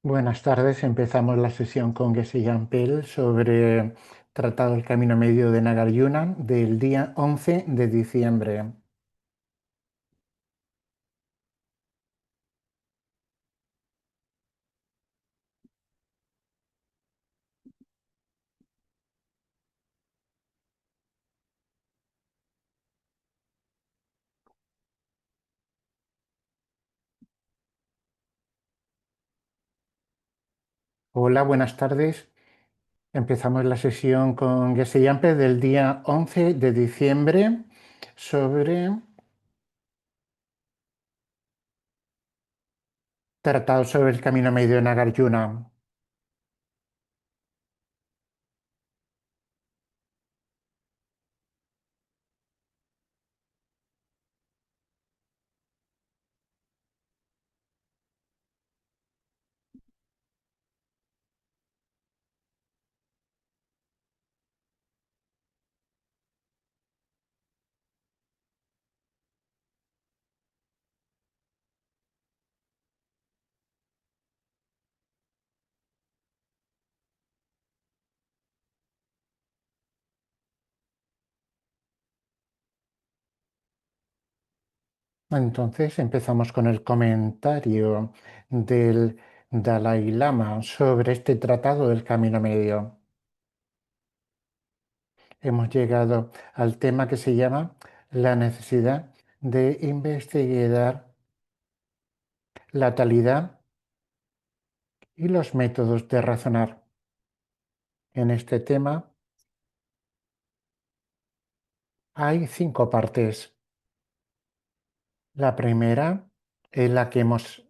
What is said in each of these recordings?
Buenas tardes. Empezamos la sesión con Geshe-Jampel sobre Tratado del Camino Medio de Nagarjuna del día 11 de diciembre. Hola, buenas tardes. Empezamos la sesión con Geshe-Jampel del día 11 de diciembre sobre Tratado sobre el Camino Medio de Nagarjuna. Entonces empezamos con el comentario del Dalai Lama sobre este Tratado del Camino Medio. Hemos llegado al tema que se llama la necesidad de investigar la talidad y los métodos de razonar. En este tema hay 5 partes. La primera es la que hemos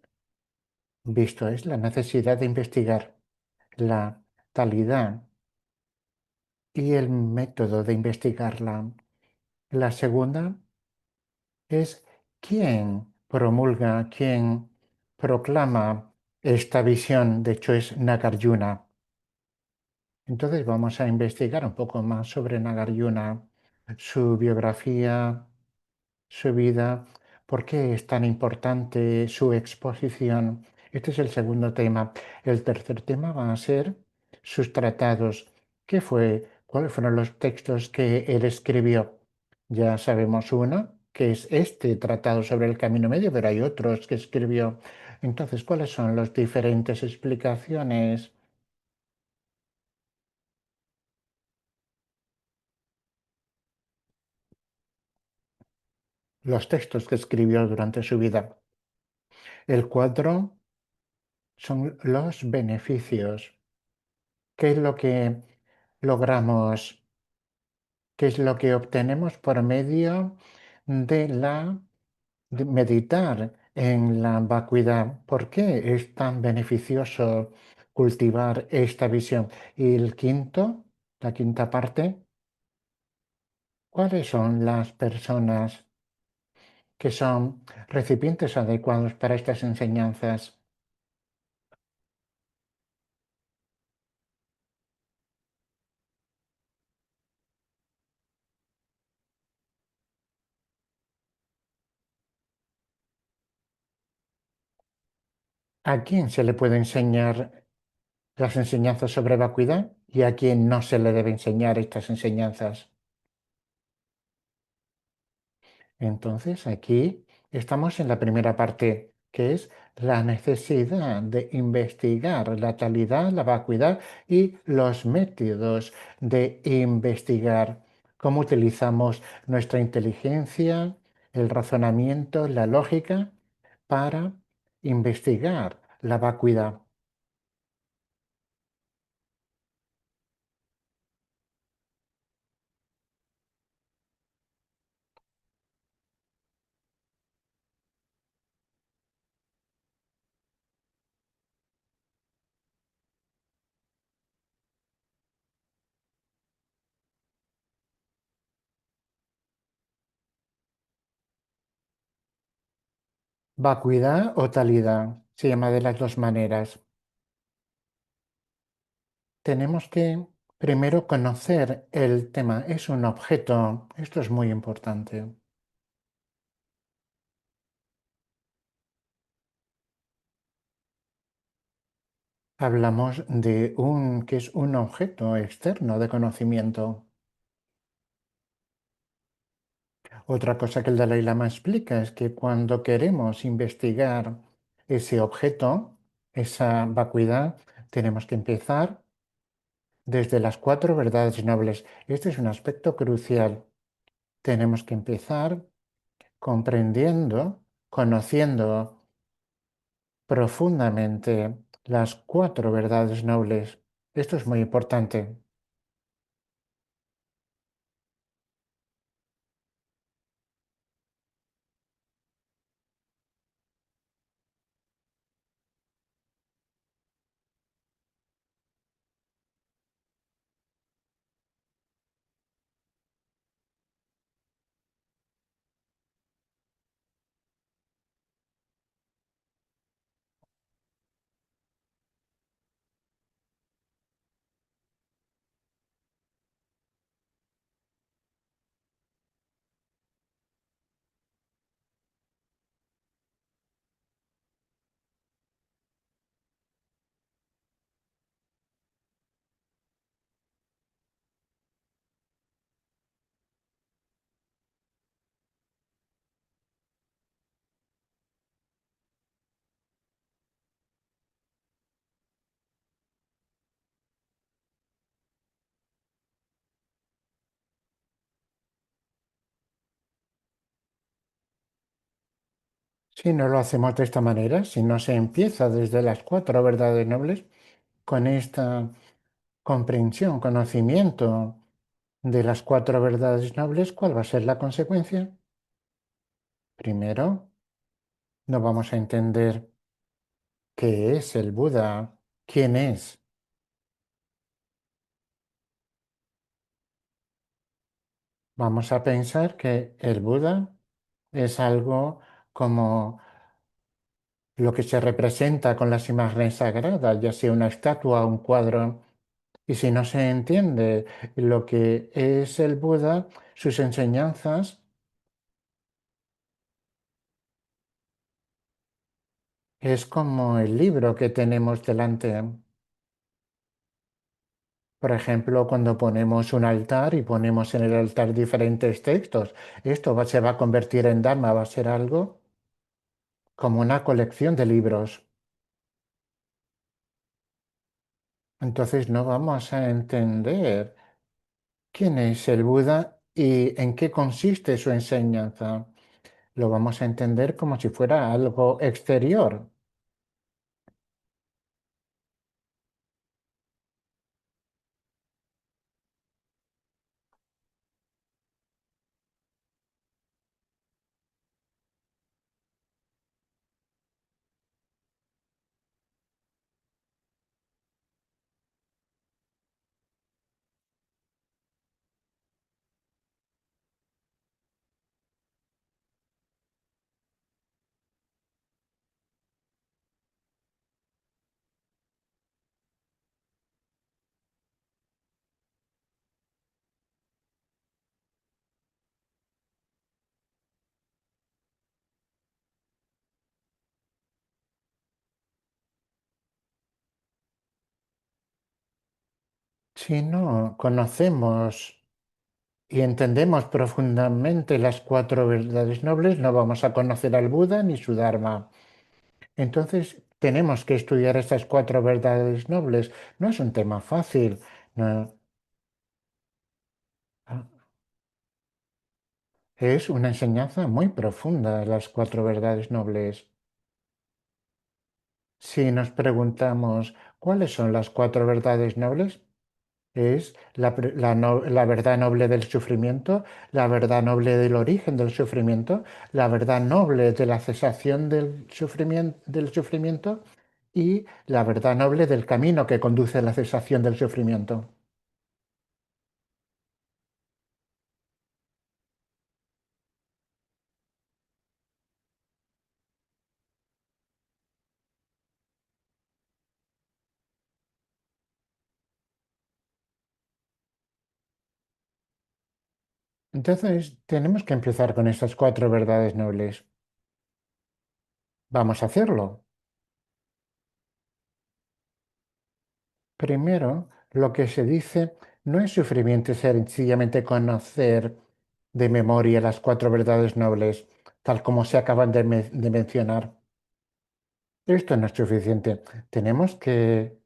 visto, es la necesidad de investigar la talidad y el método de investigarla. La segunda es quién promulga, quién proclama esta visión, de hecho es Nagarjuna. Entonces vamos a investigar un poco más sobre Nagarjuna, su biografía, su vida, por qué es tan importante su exposición. Este es el segundo tema. El tercer tema va a ser sus tratados. ¿Qué fue? ¿Cuáles fueron los textos que él escribió? Ya sabemos uno, que es este tratado sobre el camino medio, pero hay otros que escribió. Entonces, ¿cuáles son las diferentes explicaciones? Los textos que escribió durante su vida. El cuadro son los beneficios. ¿Qué es lo que logramos? ¿Qué es lo que obtenemos por medio de meditar en la vacuidad? ¿Por qué es tan beneficioso cultivar esta visión? Y el quinto, la quinta parte, ¿cuáles son las personas que son recipientes adecuados para estas enseñanzas? ¿A quién se le puede enseñar las enseñanzas sobre vacuidad y a quién no se le debe enseñar estas enseñanzas? Entonces, aquí estamos en la primera parte, que es la necesidad de investigar la talidad, la vacuidad y los métodos de investigar. Cómo utilizamos nuestra inteligencia, el razonamiento, la lógica para investigar la vacuidad. Vacuidad o talidad, se llama de las dos maneras. Tenemos que primero conocer el tema. Es un objeto. Esto es muy importante. Hablamos de un que es un objeto externo de conocimiento. Otra cosa que el Dalai Lama explica es que cuando queremos investigar ese objeto, esa vacuidad, tenemos que empezar desde las cuatro verdades nobles. Este es un aspecto crucial. Tenemos que empezar comprendiendo, conociendo profundamente las cuatro verdades nobles. Esto es muy importante. Si no lo hacemos de esta manera, si no se empieza desde las cuatro verdades nobles, con esta comprensión, conocimiento de las cuatro verdades nobles, ¿cuál va a ser la consecuencia? Primero, no vamos a entender qué es el Buda, quién es. Vamos a pensar que el Buda es algo como lo que se representa con las imágenes sagradas, ya sea una estatua o un cuadro. Y si no se entiende lo que es el Buda, sus enseñanzas, es como el libro que tenemos delante. Por ejemplo, cuando ponemos un altar y ponemos en el altar diferentes textos, se va a convertir en Dharma, va a ser algo como una colección de libros. Entonces no vamos a entender quién es el Buda y en qué consiste su enseñanza. Lo vamos a entender como si fuera algo exterior. Si no conocemos y entendemos profundamente las cuatro verdades nobles, no vamos a conocer al Buda ni su Dharma. Entonces, tenemos que estudiar estas cuatro verdades nobles. No es un tema fácil. No, es una enseñanza muy profunda, las cuatro verdades nobles. Si nos preguntamos cuáles son las cuatro verdades nobles, es la verdad noble del sufrimiento, la verdad noble del origen del sufrimiento, la verdad noble de la cesación del sufrimiento y la verdad noble del camino que conduce a la cesación del sufrimiento. Entonces, tenemos que empezar con estas cuatro verdades nobles. Vamos a hacerlo. Primero, lo que se dice no es sufrimiento, es sencillamente conocer de memoria las cuatro verdades nobles, tal como se acaban de mencionar. Esto no es suficiente. Tenemos que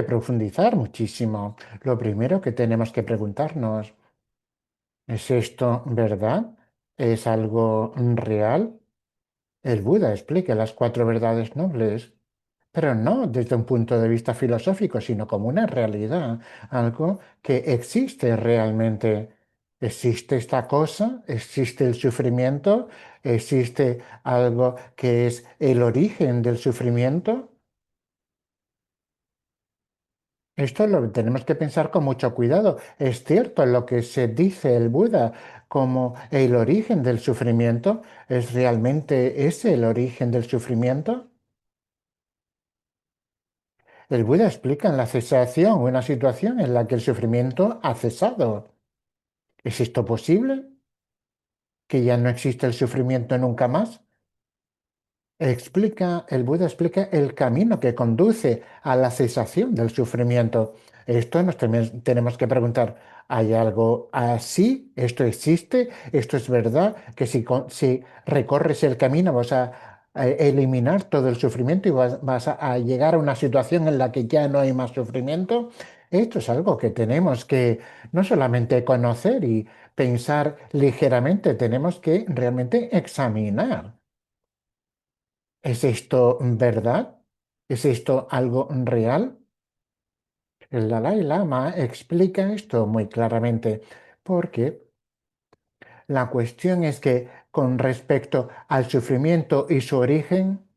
profundizar muchísimo. Lo primero que tenemos que preguntarnos, ¿es esto verdad? ¿Es algo real? El Buda explica las cuatro verdades nobles, pero no desde un punto de vista filosófico, sino como una realidad, algo que existe realmente. ¿Existe esta cosa? ¿Existe el sufrimiento? ¿Existe algo que es el origen del sufrimiento? Esto lo tenemos que pensar con mucho cuidado. ¿Es cierto lo que se dice el Buda como el origen del sufrimiento? ¿Es realmente ese el origen del sufrimiento? El Buda explica en la cesación una situación en la que el sufrimiento ha cesado. ¿Es esto posible? ¿Que ya no existe el sufrimiento nunca más? El Buda explica el camino que conduce a la cesación del sufrimiento. Esto tenemos que preguntar, ¿hay algo así? ¿Esto existe? ¿Esto es verdad? Que si recorres el camino a eliminar todo el sufrimiento y vas a llegar a una situación en la que ya no hay más sufrimiento. Esto es algo que tenemos que no solamente conocer y pensar ligeramente, tenemos que realmente examinar. ¿Es esto verdad? ¿Es esto algo real? El Dalai Lama explica esto muy claramente porque la cuestión es que con respecto al sufrimiento y su origen,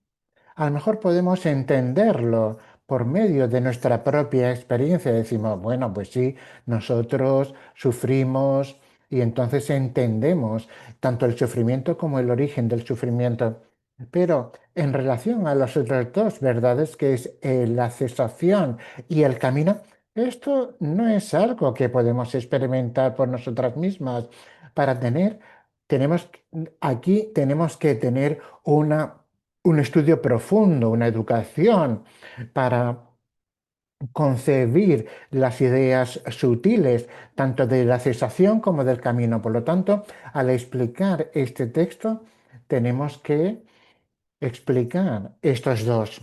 a lo mejor podemos entenderlo por medio de nuestra propia experiencia. Decimos, bueno, pues sí, nosotros sufrimos y entonces entendemos tanto el sufrimiento como el origen del sufrimiento. Pero en relación a las otras dos verdades, que es la cesación y el camino, esto no es algo que podemos experimentar por nosotras mismas. Para tener, tenemos, aquí tenemos que tener un estudio profundo, una educación para concebir las ideas sutiles, tanto de la cesación como del camino. Por lo tanto, al explicar este texto, tenemos que explicar estos dos.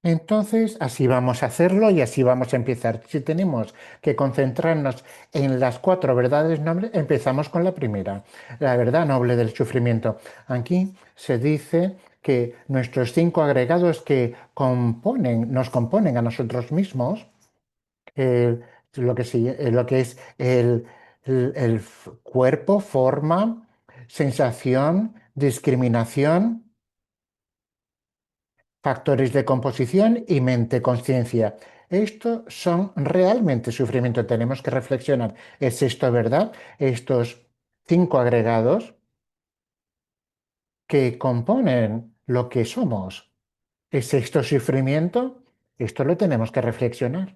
Entonces, así vamos a hacerlo y así vamos a empezar. Si tenemos que concentrarnos en las cuatro verdades nobles, empezamos con la primera, la verdad noble del sufrimiento. Aquí se dice que nuestros cinco agregados que nos componen a nosotros mismos, eh, lo que es el cuerpo, forma, sensación, discriminación, factores de composición y mente, conciencia. Estos son realmente sufrimiento. Tenemos que reflexionar. ¿Es esto verdad? Estos cinco agregados que componen lo que somos. ¿Es esto sufrimiento? Esto lo tenemos que reflexionar.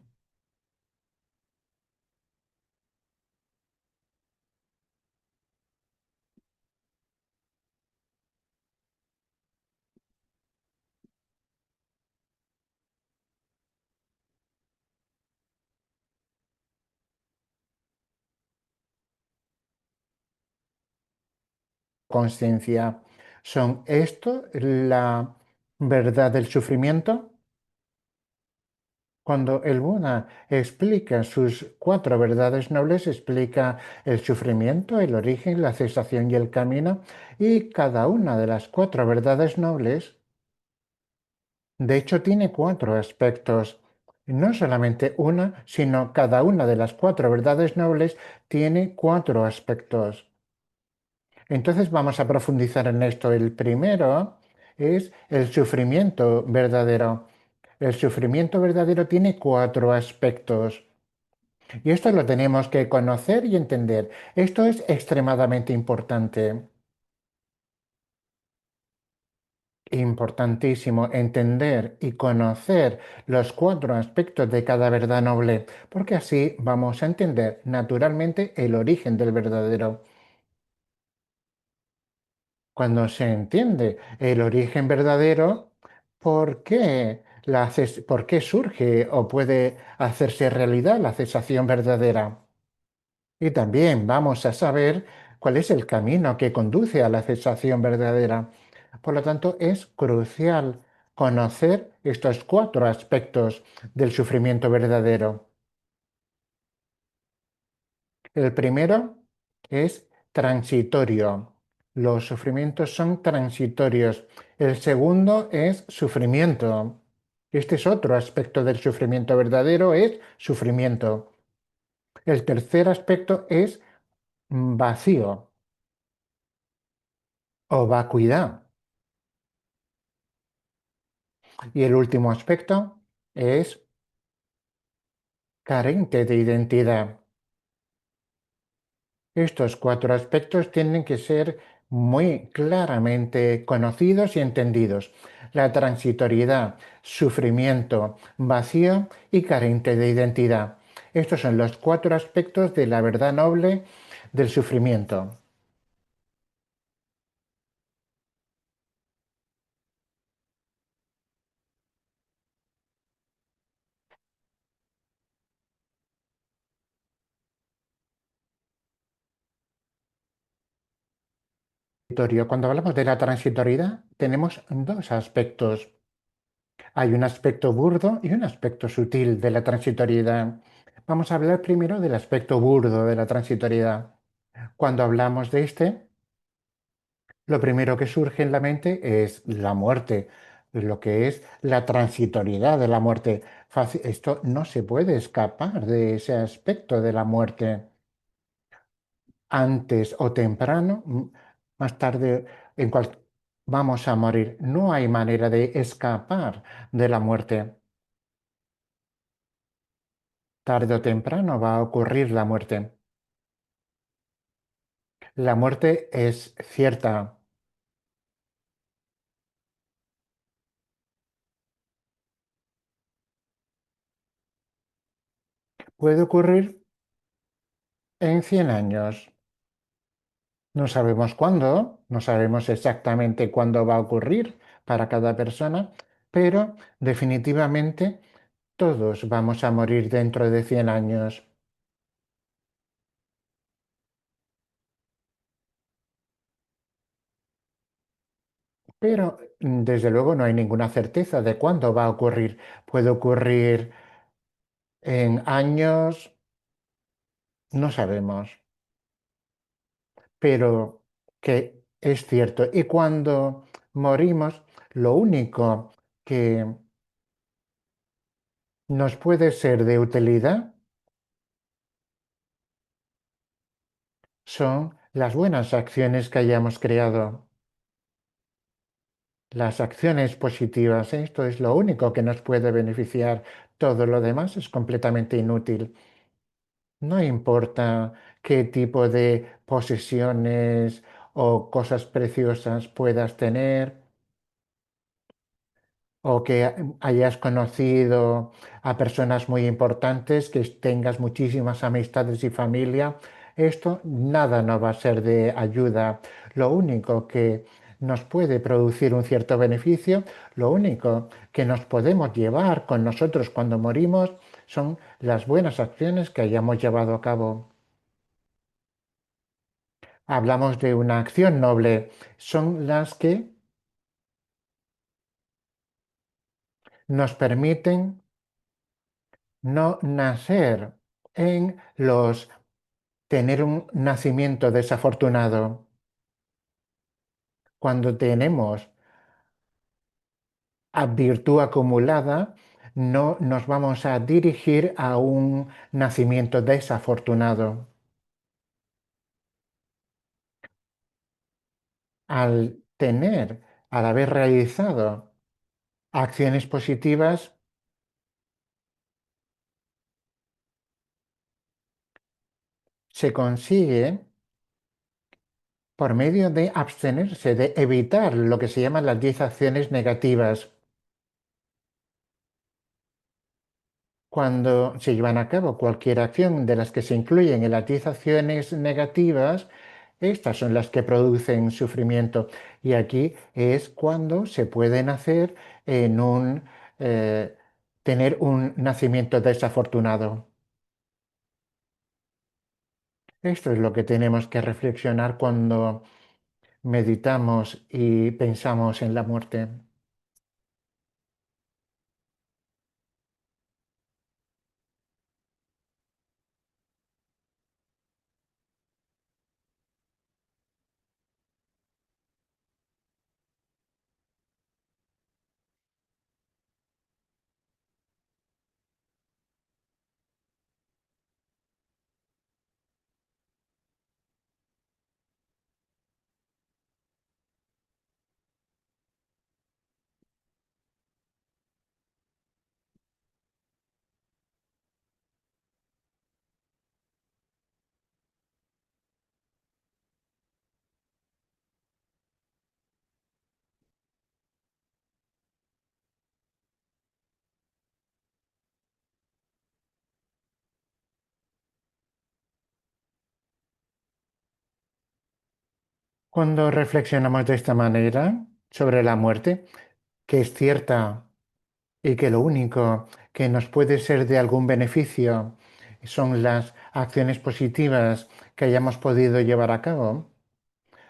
Conciencia. ¿Son esto la verdad del sufrimiento? Cuando el Buda explica sus cuatro verdades nobles, explica el sufrimiento, el origen, la cesación y el camino, y cada una de las cuatro verdades nobles De hecho, tiene cuatro aspectos. No solamente una, sino cada una de las cuatro verdades nobles tiene cuatro aspectos. Entonces vamos a profundizar en esto. El primero es el sufrimiento verdadero. El sufrimiento verdadero tiene cuatro aspectos. Y esto lo tenemos que conocer y entender. Esto es extremadamente importante. Importantísimo entender y conocer los cuatro aspectos de cada verdad noble, porque así vamos a entender naturalmente el origen del verdadero. Cuando se entiende el origen verdadero, ¿por qué por qué surge o puede hacerse realidad la cesación verdadera? Y también vamos a saber cuál es el camino que conduce a la cesación verdadera. Por lo tanto, es crucial conocer estos cuatro aspectos del sufrimiento verdadero. El primero es transitorio. Los sufrimientos son transitorios. El segundo es sufrimiento. Este es otro aspecto del sufrimiento verdadero, es sufrimiento. El tercer aspecto es vacío o vacuidad. Y el último aspecto es carente de identidad. Estos cuatro aspectos tienen que ser muy claramente conocidos y entendidos. La transitoriedad, sufrimiento, vacío y carente de identidad. Estos son los cuatro aspectos de la verdad noble del sufrimiento. Cuando hablamos de la transitoriedad, tenemos dos aspectos. Hay un aspecto burdo y un aspecto sutil de la transitoriedad. Vamos a hablar primero del aspecto burdo de la transitoriedad. Cuando hablamos de este, lo primero que surge en la mente es la muerte, lo que es la transitoriedad de la muerte. Esto no se puede escapar de ese aspecto de la muerte. Antes o temprano, más tarde, vamos a morir. No hay manera de escapar de la muerte. Tarde o temprano va a ocurrir la muerte. La muerte es cierta. Puede ocurrir en 100 años. No sabemos cuándo, no sabemos exactamente cuándo va a ocurrir para cada persona, pero definitivamente todos vamos a morir dentro de 100 años. Pero desde luego no hay ninguna certeza de cuándo va a ocurrir. Puede ocurrir en años, no sabemos, pero que es cierto. Y cuando morimos, lo único que nos puede ser de utilidad son las buenas acciones que hayamos creado, las acciones positivas. Esto es lo único que nos puede beneficiar. Todo lo demás es completamente inútil. No importa qué tipo de posesiones o cosas preciosas puedas tener, o que hayas conocido a personas muy importantes, que tengas muchísimas amistades y familia, esto nada no va a ser de ayuda. Lo único que nos puede producir un cierto beneficio, lo único que nos podemos llevar con nosotros cuando morimos son las buenas acciones que hayamos llevado a cabo. Hablamos de una acción noble, son las que nos permiten no nacer en los tener un nacimiento desafortunado. Cuando tenemos a virtud acumulada, no nos vamos a dirigir a un nacimiento desafortunado. Al haber realizado acciones positivas, se consigue por medio de abstenerse, de evitar lo que se llaman las 10 acciones negativas. Cuando se llevan a cabo cualquier acción de las que se incluyen en las 10 acciones negativas, estas son las que producen sufrimiento. Y aquí es cuando se pueden hacer en eh, tener un nacimiento desafortunado. Esto es lo que tenemos que reflexionar cuando meditamos y pensamos en la muerte. Cuando reflexionamos de esta manera sobre la muerte, que es cierta y que lo único que nos puede ser de algún beneficio son las acciones positivas que hayamos podido llevar a cabo,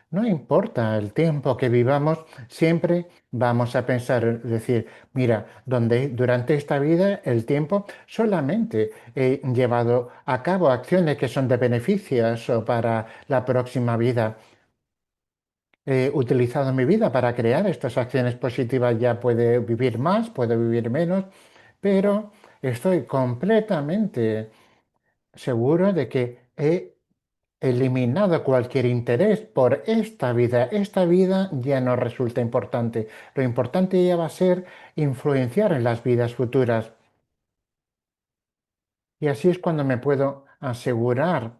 no importa el tiempo que vivamos, siempre vamos a pensar, decir, mira, durante esta vida el tiempo solamente he llevado a cabo acciones que son de beneficios o para la próxima vida. He utilizado mi vida para crear estas acciones positivas, ya puede vivir más, puede vivir menos, pero estoy completamente seguro de que he eliminado cualquier interés por esta vida. Esta vida ya no resulta importante. Lo importante ya va a ser influenciar en las vidas futuras. Y así es cuando me puedo asegurar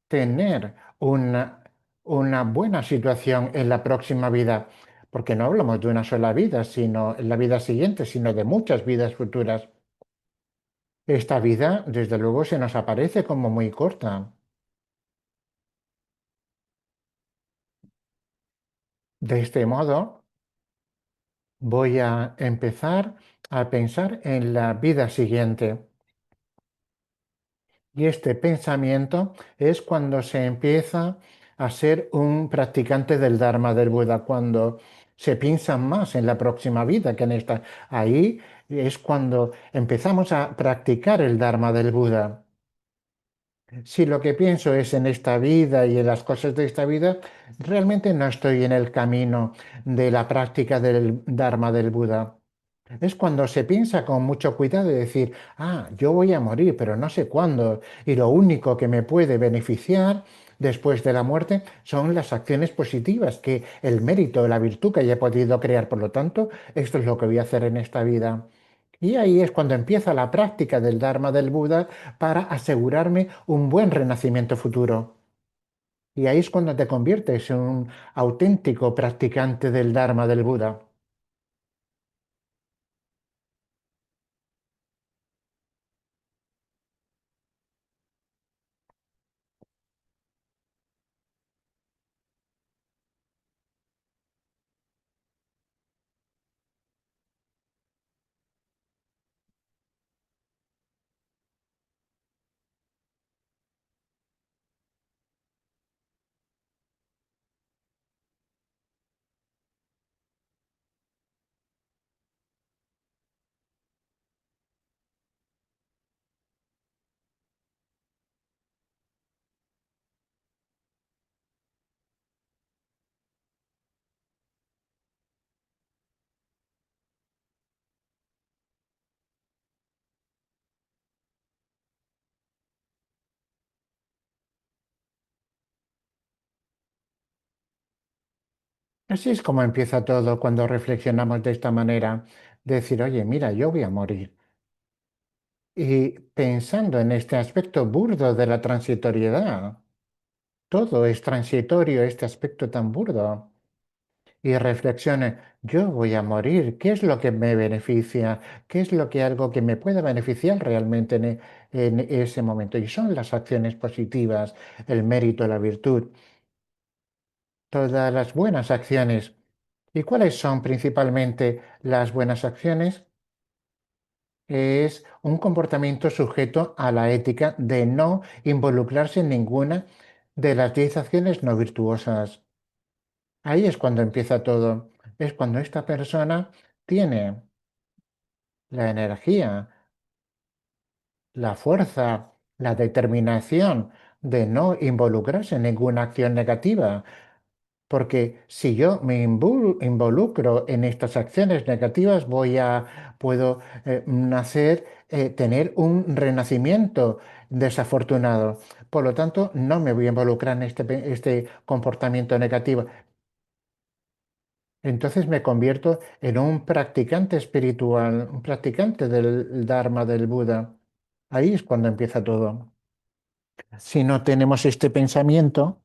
tener una buena situación en la próxima vida. Porque no hablamos de una sola vida, sino en la vida siguiente, sino de muchas vidas futuras. Esta vida, desde luego, se nos aparece como muy corta. De este modo, voy a empezar a pensar en la vida siguiente. Y este pensamiento es cuando se empieza a ser un practicante del Dharma del Buda, cuando se piensa más en la próxima vida que en esta. Ahí es cuando empezamos a practicar el Dharma del Buda. Si lo que pienso es en esta vida y en las cosas de esta vida, realmente no estoy en el camino de la práctica del Dharma del Buda. Es cuando se piensa con mucho cuidado y decir, yo voy a morir, pero no sé cuándo, y lo único que me puede beneficiar después de la muerte son las acciones positivas, que el mérito, la virtud que haya podido crear. Por lo tanto, esto es lo que voy a hacer en esta vida. Y ahí es cuando empieza la práctica del Dharma del Buda para asegurarme un buen renacimiento futuro. Y ahí es cuando te conviertes en un auténtico practicante del Dharma del Buda. Así es como empieza todo cuando reflexionamos de esta manera. Decir, oye, mira, yo voy a morir. Y pensando en este aspecto burdo de la transitoriedad, todo es transitorio, este aspecto tan burdo. Y reflexione, yo voy a morir, ¿qué es lo que me beneficia? ¿Qué es lo que algo que me pueda beneficiar realmente en ese momento? Y son las acciones positivas, el mérito, la virtud, todas las buenas acciones. ¿Y cuáles son principalmente las buenas acciones? Es un comportamiento sujeto a la ética de no involucrarse en ninguna de las 10 acciones no virtuosas. Ahí es cuando empieza todo. Es cuando esta persona tiene la energía, la fuerza, la determinación de no involucrarse en ninguna acción negativa. Porque si yo me involucro en estas acciones negativas, puedo nacer, tener un renacimiento desafortunado. Por lo tanto, no me voy a involucrar en este comportamiento negativo. Entonces me convierto en un practicante espiritual, un practicante del Dharma del Buda. Ahí es cuando empieza todo. Si no tenemos este pensamiento,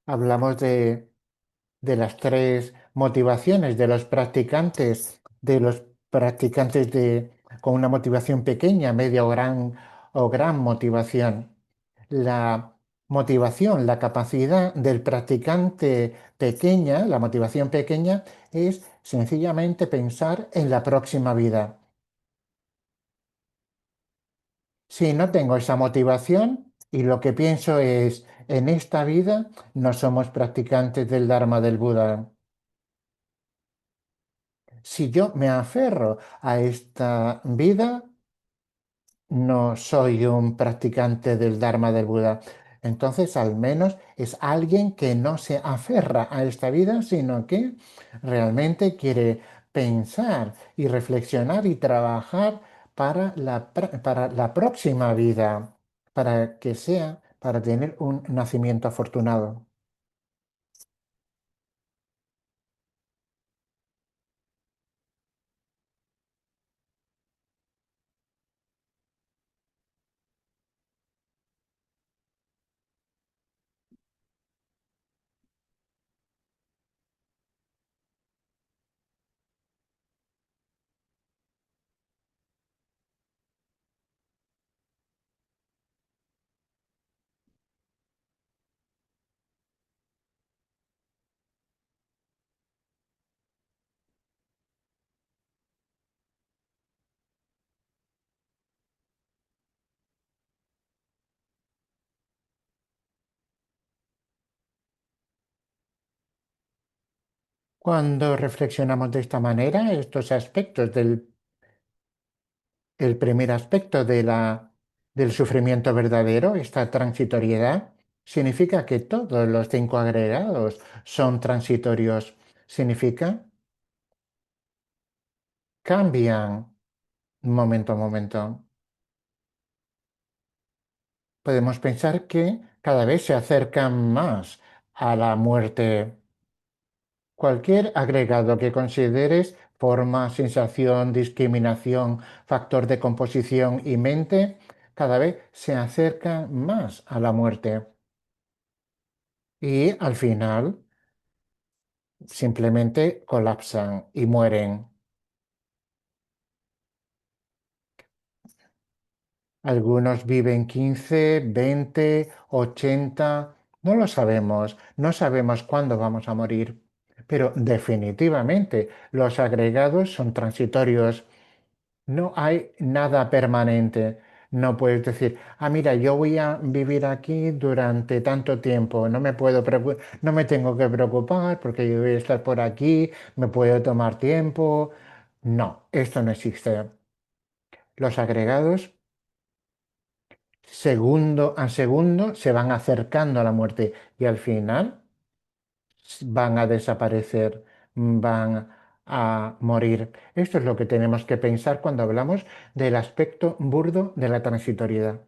hablamos de las tres motivaciones de los practicantes con una motivación pequeña, media o gran motivación. La motivación, la capacidad del practicante pequeña, la motivación pequeña, es sencillamente pensar en la próxima vida. Si no tengo esa motivación y lo que pienso es, en esta vida no somos practicantes del Dharma del Buda. Si yo me aferro a esta vida, no soy un practicante del Dharma del Buda. Entonces, al menos es alguien que no se aferra a esta vida, sino que realmente quiere pensar y reflexionar y trabajar para la próxima vida, para que sea, para tener un nacimiento afortunado. Cuando reflexionamos de esta manera, estos aspectos el primer aspecto del sufrimiento verdadero, esta transitoriedad, significa que todos los cinco agregados son transitorios. Significa cambian momento a momento. Podemos pensar que cada vez se acercan más a la muerte. Cualquier agregado que consideres forma, sensación, discriminación, factor de composición y mente, cada vez se acerca más a la muerte. Y al final simplemente colapsan y mueren. Algunos viven 15, 20, 80, no lo sabemos, no sabemos cuándo vamos a morir, pero definitivamente los agregados son transitorios. No hay nada permanente. No puedes decir, ah, mira, yo voy a vivir aquí durante tanto tiempo, no me tengo que preocupar porque yo voy a estar por aquí, me puedo tomar tiempo. No, esto no existe. Los agregados, segundo a segundo, se van acercando a la muerte y al final van a desaparecer, van a morir. Esto es lo que tenemos que pensar cuando hablamos del aspecto burdo de la transitoriedad.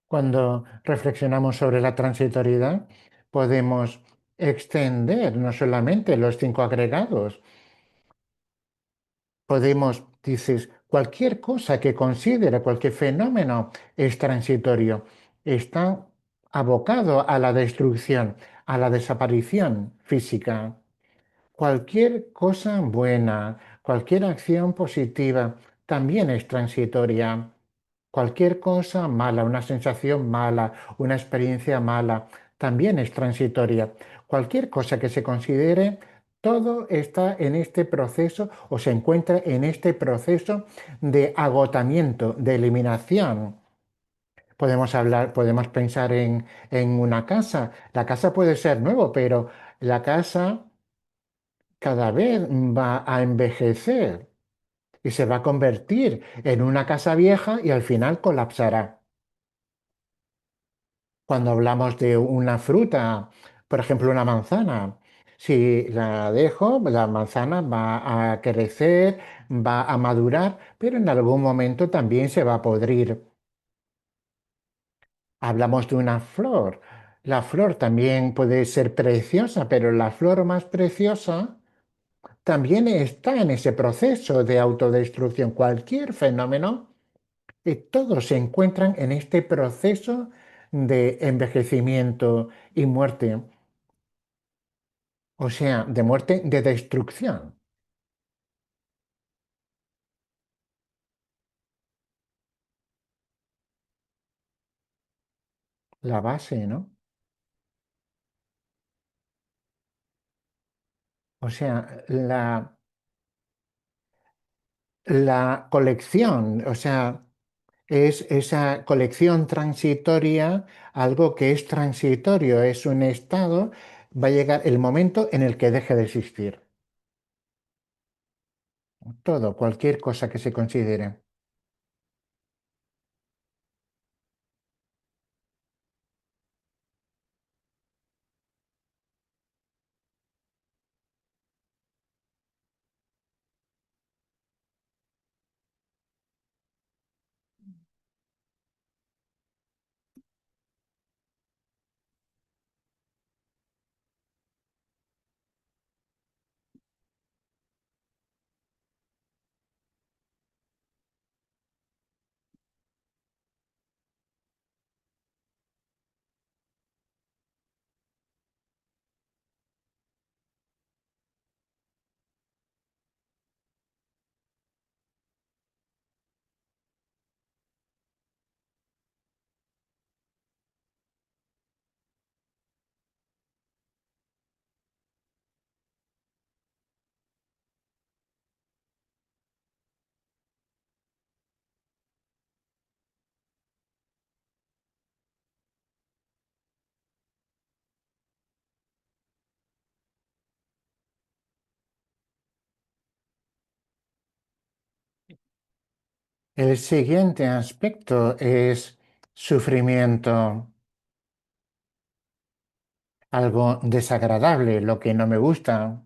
Cuando reflexionamos sobre la transitoriedad, podemos extender no solamente los cinco agregados, podemos, dices, cualquier cosa que considere, cualquier fenómeno es transitorio, está abocado a la destrucción, a la desaparición física. Cualquier cosa buena, cualquier acción positiva también es transitoria. Cualquier cosa mala, una sensación mala, una experiencia mala, también es transitoria. Cualquier cosa que se considere, todo está en este proceso o se encuentra en este proceso de agotamiento, de eliminación. Podemos hablar, podemos pensar en una casa. La casa puede ser nueva, pero la casa cada vez va a envejecer y se va a convertir en una casa vieja y al final colapsará. Cuando hablamos de una fruta, por ejemplo, una manzana, si la dejo, la manzana va a crecer, va a madurar, pero en algún momento también se va a podrir. Hablamos de una flor. La flor también puede ser preciosa, pero la flor más preciosa también está en ese proceso de autodestrucción. Cualquier fenómeno, todos se encuentran en este proceso de envejecimiento y muerte. O sea, de muerte, de destrucción, la base, ¿no? O sea, la colección, o sea, es esa colección transitoria, algo que es transitorio, es un estado, va a llegar el momento en el que deje de existir. Todo, cualquier cosa que se considere. El siguiente aspecto es sufrimiento, algo desagradable, lo que no me gusta,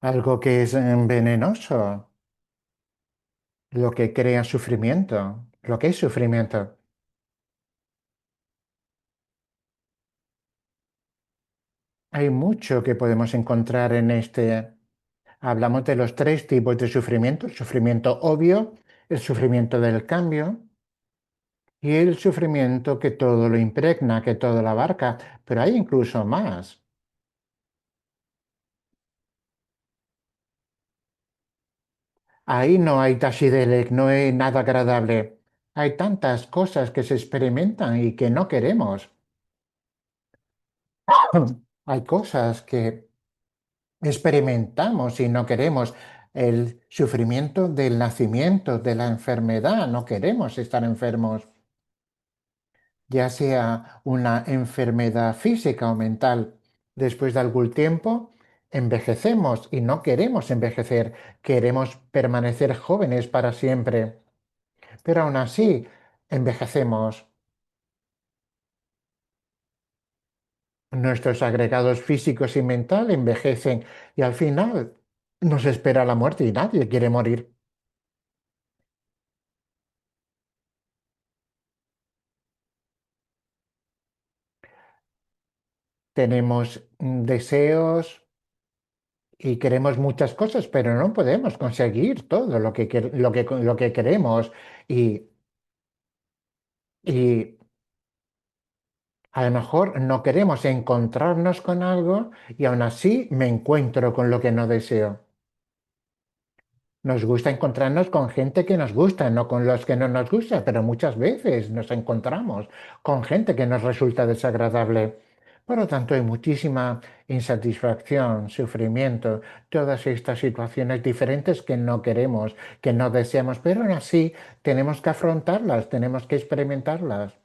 algo que es venenoso, lo que crea sufrimiento, lo que es sufrimiento. Hay mucho que podemos encontrar en este. Hablamos de los tres tipos de sufrimiento, el sufrimiento obvio, el sufrimiento del cambio y el sufrimiento que todo lo impregna, que todo lo abarca, pero hay incluso más. Ahí no hay Tashidelek, no hay nada agradable. Hay tantas cosas que se experimentan y que no queremos. Hay cosas que experimentamos y no queremos. El sufrimiento del nacimiento, de la enfermedad, no queremos estar enfermos, ya sea una enfermedad física o mental. Después de algún tiempo, envejecemos y no queremos envejecer, queremos permanecer jóvenes para siempre. Pero aún así, envejecemos. Nuestros agregados físicos y mental envejecen y al final, Nos espera la muerte y nadie quiere morir. Tenemos deseos y queremos muchas cosas, pero no podemos conseguir todo lo que queremos. Y, y a lo mejor no queremos encontrarnos con algo y aún así me encuentro con lo que no deseo. Nos gusta encontrarnos con gente que nos gusta, no con los que no nos gusta, pero muchas veces nos encontramos con gente que nos resulta desagradable. Por lo tanto, hay muchísima insatisfacción, sufrimiento, todas estas situaciones diferentes que no queremos, que no deseamos, pero aún así tenemos que afrontarlas, tenemos que experimentarlas.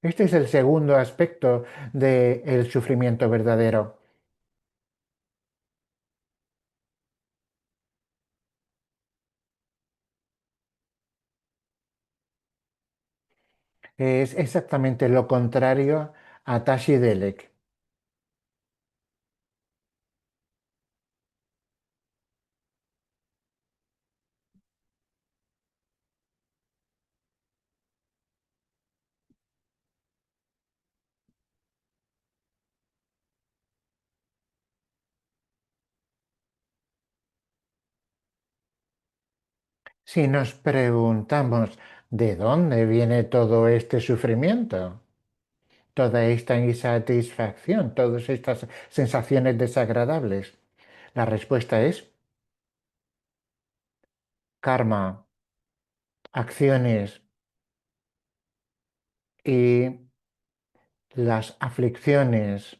Este es el segundo aspecto del sufrimiento verdadero. Es exactamente lo contrario a Tashi Delek. Si nos preguntamos de dónde viene todo este sufrimiento, toda esta insatisfacción, todas estas sensaciones desagradables, la respuesta es karma, acciones y las aflicciones.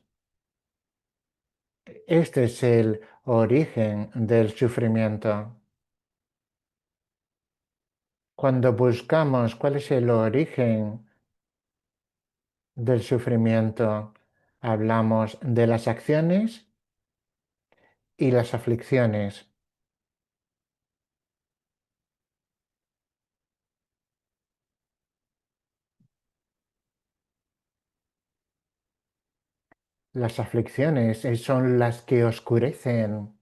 Este es el origen del sufrimiento. Cuando buscamos cuál es el origen del sufrimiento, hablamos de las acciones y las aflicciones. Las aflicciones son las que oscurecen,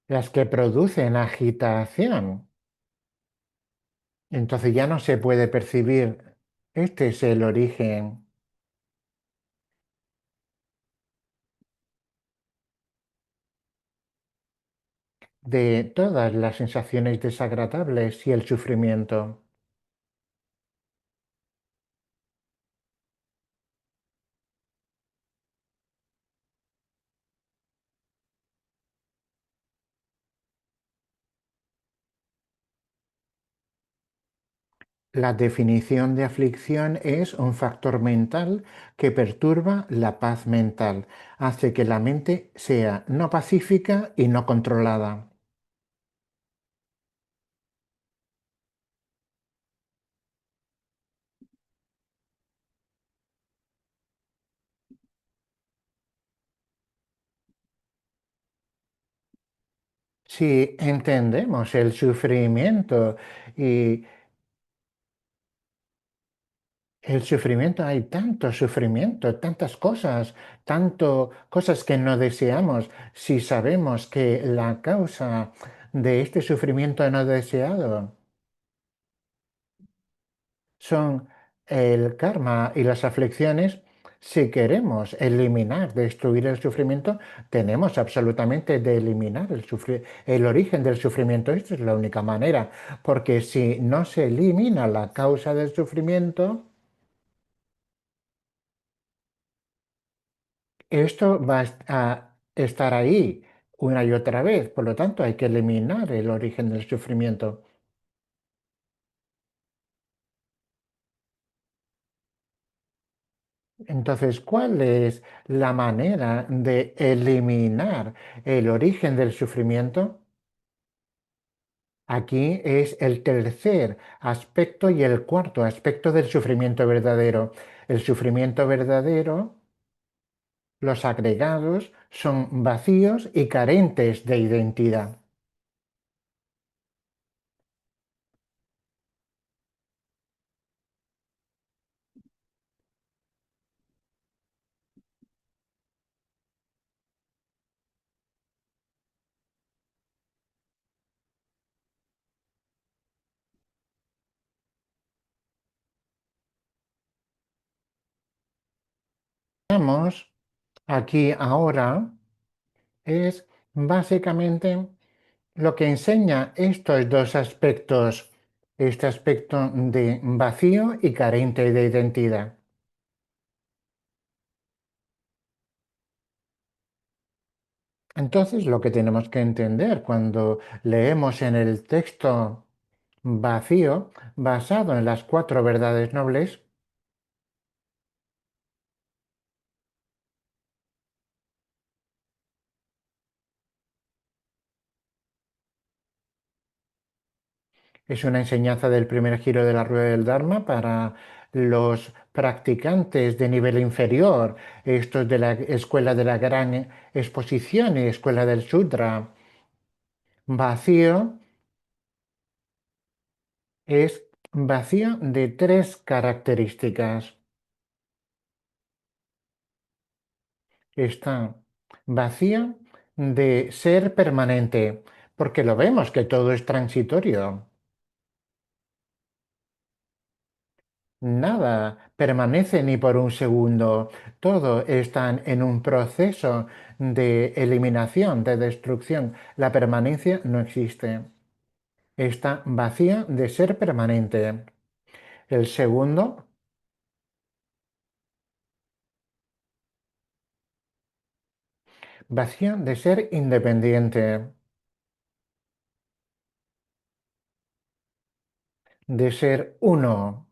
las que producen agitación. Entonces ya no se puede percibir. Este es el origen de todas las sensaciones desagradables y el sufrimiento. La definición de aflicción es un factor mental que perturba la paz mental, hace que la mente sea no pacífica y no controlada. Si entendemos el sufrimiento y el sufrimiento, hay tanto sufrimiento, tantas cosas, tanto cosas que no deseamos. Si sabemos que la causa de este sufrimiento no deseado son el karma y las aflicciones, si queremos eliminar, destruir el sufrimiento, tenemos absolutamente de eliminar el origen del sufrimiento. Esta es la única manera, porque si no se elimina la causa del sufrimiento, esto va a estar ahí una y otra vez. Por lo tanto, hay que eliminar el origen del sufrimiento. Entonces, ¿cuál es la manera de eliminar el origen del sufrimiento? Aquí es el tercer aspecto y el cuarto aspecto del sufrimiento verdadero. El sufrimiento verdadero, los agregados son vacíos y carentes de identidad. Estamos aquí ahora es básicamente lo que enseña estos dos aspectos, este aspecto de vacío y carente de identidad. Entonces, lo que tenemos que entender cuando leemos en el texto vacío, basado en las cuatro verdades nobles, es una enseñanza del primer giro de la rueda del Dharma para los practicantes de nivel inferior, estos de la escuela de la gran exposición y escuela del Sutra. Vacío es vacío de tres características. Está vacío de ser permanente, porque lo vemos que todo es transitorio. Nada permanece ni por un segundo. Todo está en un proceso de eliminación, de destrucción. La permanencia no existe. Está vacía de ser permanente. El segundo, vacía de ser independiente, de ser uno.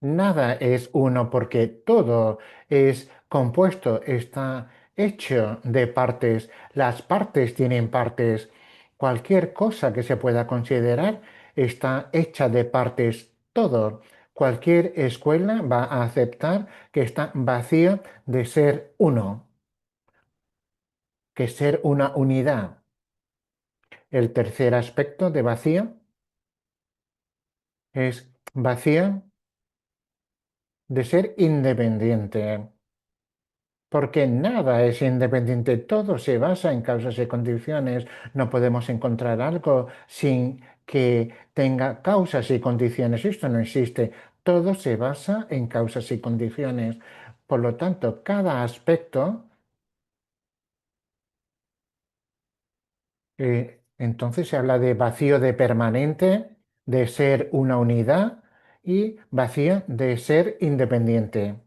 Nada es uno porque todo es compuesto, está hecho de partes. Las partes tienen partes. Cualquier cosa que se pueda considerar está hecha de partes. Todo. Cualquier escuela va a aceptar que está vacío de ser uno, que ser una unidad. El tercer aspecto de vacío es vacío de ser independiente. Porque nada es independiente, todo se basa en causas y condiciones. No podemos encontrar algo sin que tenga causas y condiciones. Esto no existe. Todo se basa en causas y condiciones. Por lo tanto, cada aspecto, entonces se habla de vacío de permanente, de ser una unidad y vacío de ser independiente.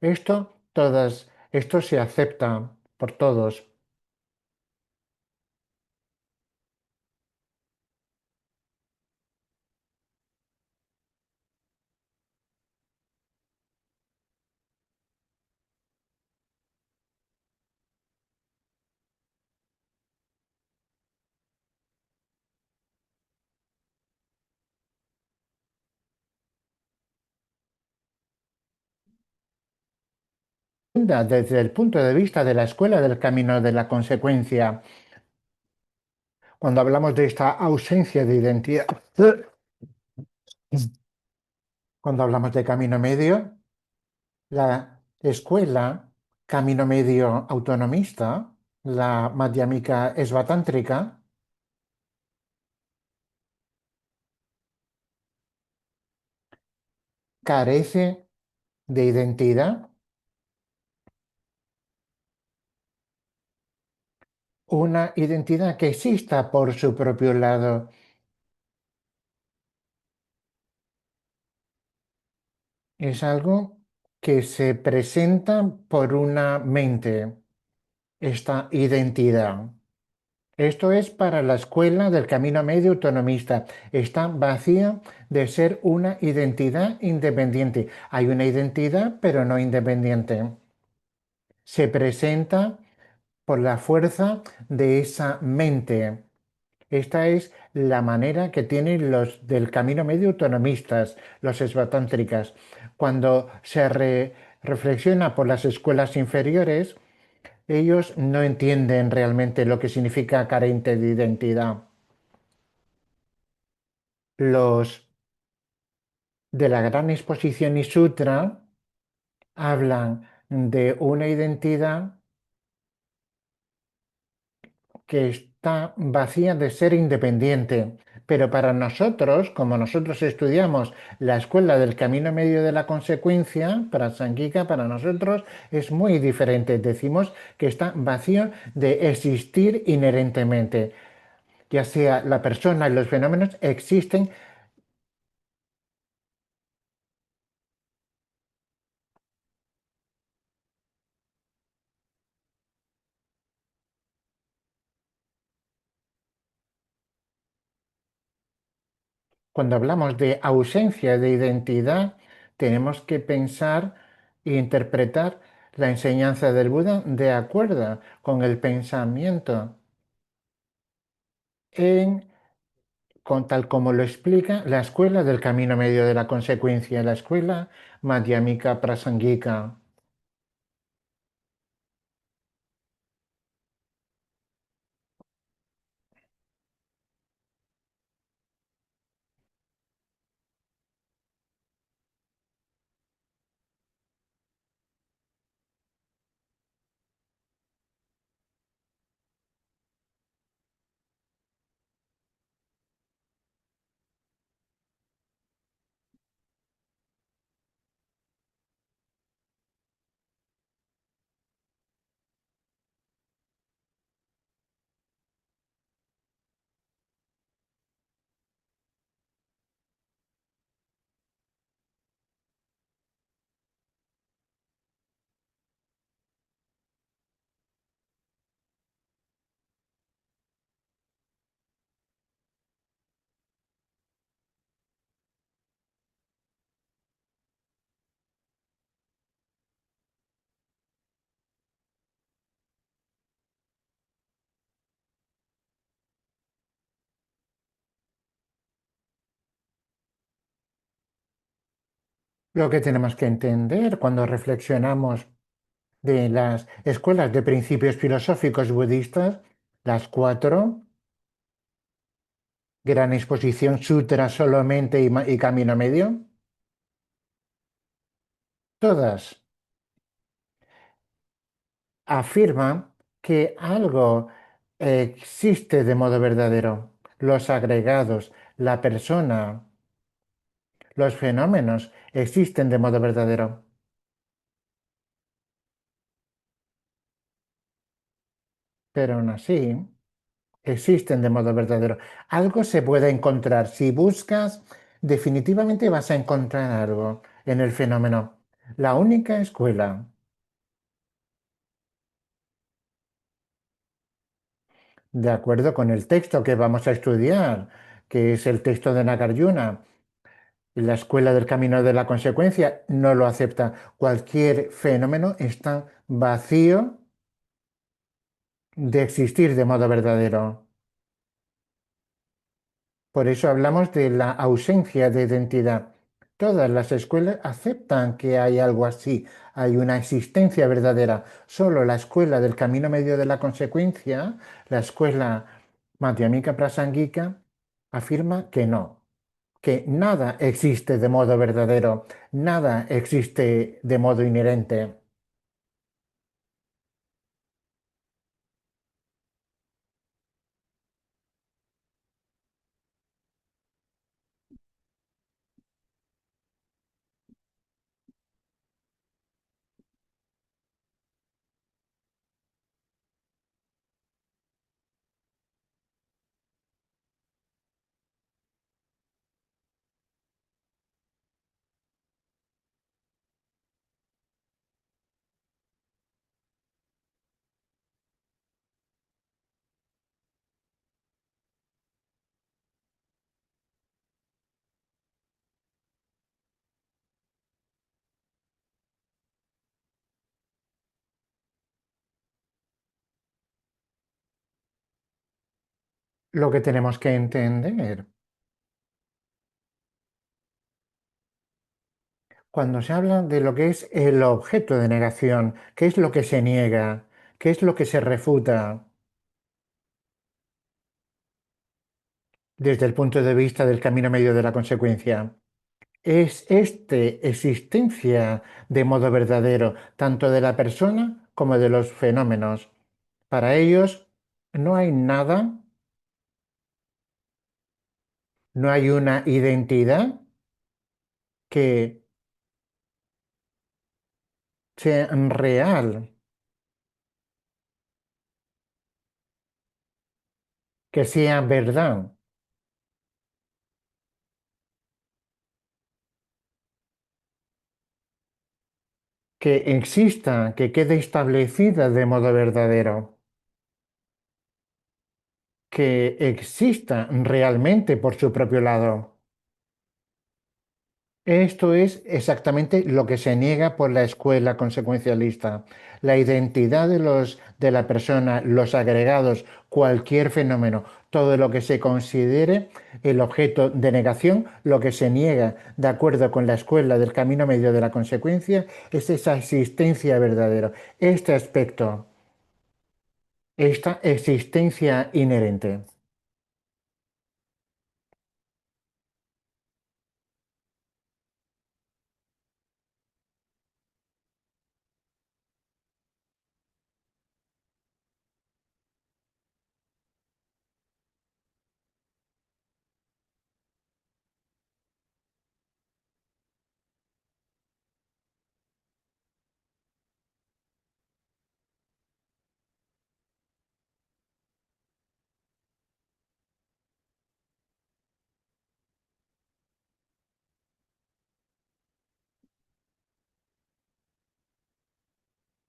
Esto se acepta por todos. Desde el punto de vista de la escuela del camino de la consecuencia, cuando hablamos de esta ausencia de identidad, cuando hablamos de camino medio, la escuela camino medio autonomista, la madhyamika esvatántrica, carece de identidad, una identidad que exista por su propio lado. Es algo que se presenta por una mente, esta identidad. Esto es para la escuela del camino medio autonomista. Está vacía de ser una identidad independiente. Hay una identidad, pero no independiente. Se presenta por la fuerza de esa mente. Esta es la manera que tienen los del camino medio autonomistas, los esvatántricas. Cuando se reflexiona por las escuelas inferiores, ellos no entienden realmente lo que significa carente de identidad. Los de la Gran Exposición y Sutra hablan de una identidad que está está vacía de ser independiente. Pero para nosotros, como nosotros estudiamos la escuela del camino medio de la consecuencia, para Sanguica, para nosotros es muy diferente. Decimos que está vacío de existir inherentemente. Ya sea la persona y los fenómenos existen. Cuando hablamos de ausencia de identidad, tenemos que pensar e interpretar la enseñanza del Buda de acuerdo con el pensamiento en, tal como lo explica la escuela del camino medio de la consecuencia, la escuela Madhyamika Prasangika. Lo que tenemos que entender cuando reflexionamos de las escuelas de principios filosóficos budistas, las cuatro, Gran Exposición, Sutra solamente y Camino Medio, todas afirman que algo existe de modo verdadero. Los agregados, la persona, los fenómenos existen de modo verdadero. Pero aún así, existen de modo verdadero. Algo se puede encontrar. Si buscas, definitivamente vas a encontrar algo en el fenómeno. La única escuela, de acuerdo con el texto que vamos a estudiar, que es el texto de Nagarjuna, la escuela del camino de la consecuencia, no lo acepta. Cualquier fenómeno está vacío de existir de modo verdadero. Por eso hablamos de la ausencia de identidad. Todas las escuelas aceptan que hay algo así, hay una existencia verdadera. Solo la escuela del camino medio de la consecuencia, la escuela Madhyamika Prasangika, afirma que no, que nada existe de modo verdadero, nada existe de modo inherente. Lo que tenemos que entender cuando se habla de lo que es el objeto de negación, qué es lo que se niega, qué es lo que se refuta desde el punto de vista del camino medio de la consecuencia. Es este existencia de modo verdadero, tanto de la persona como de los fenómenos. Para ellos, No hay nada, no hay una identidad que sea real, que sea verdad, que exista, que quede establecida de modo verdadero, que exista realmente por su propio lado. Esto es exactamente lo que se niega por la escuela consecuencialista. La identidad de la persona, los agregados, cualquier fenómeno, todo lo que se considere el objeto de negación, lo que se niega de acuerdo con la escuela del camino medio de la consecuencia, es esa existencia verdadera, este aspecto, esta existencia inherente.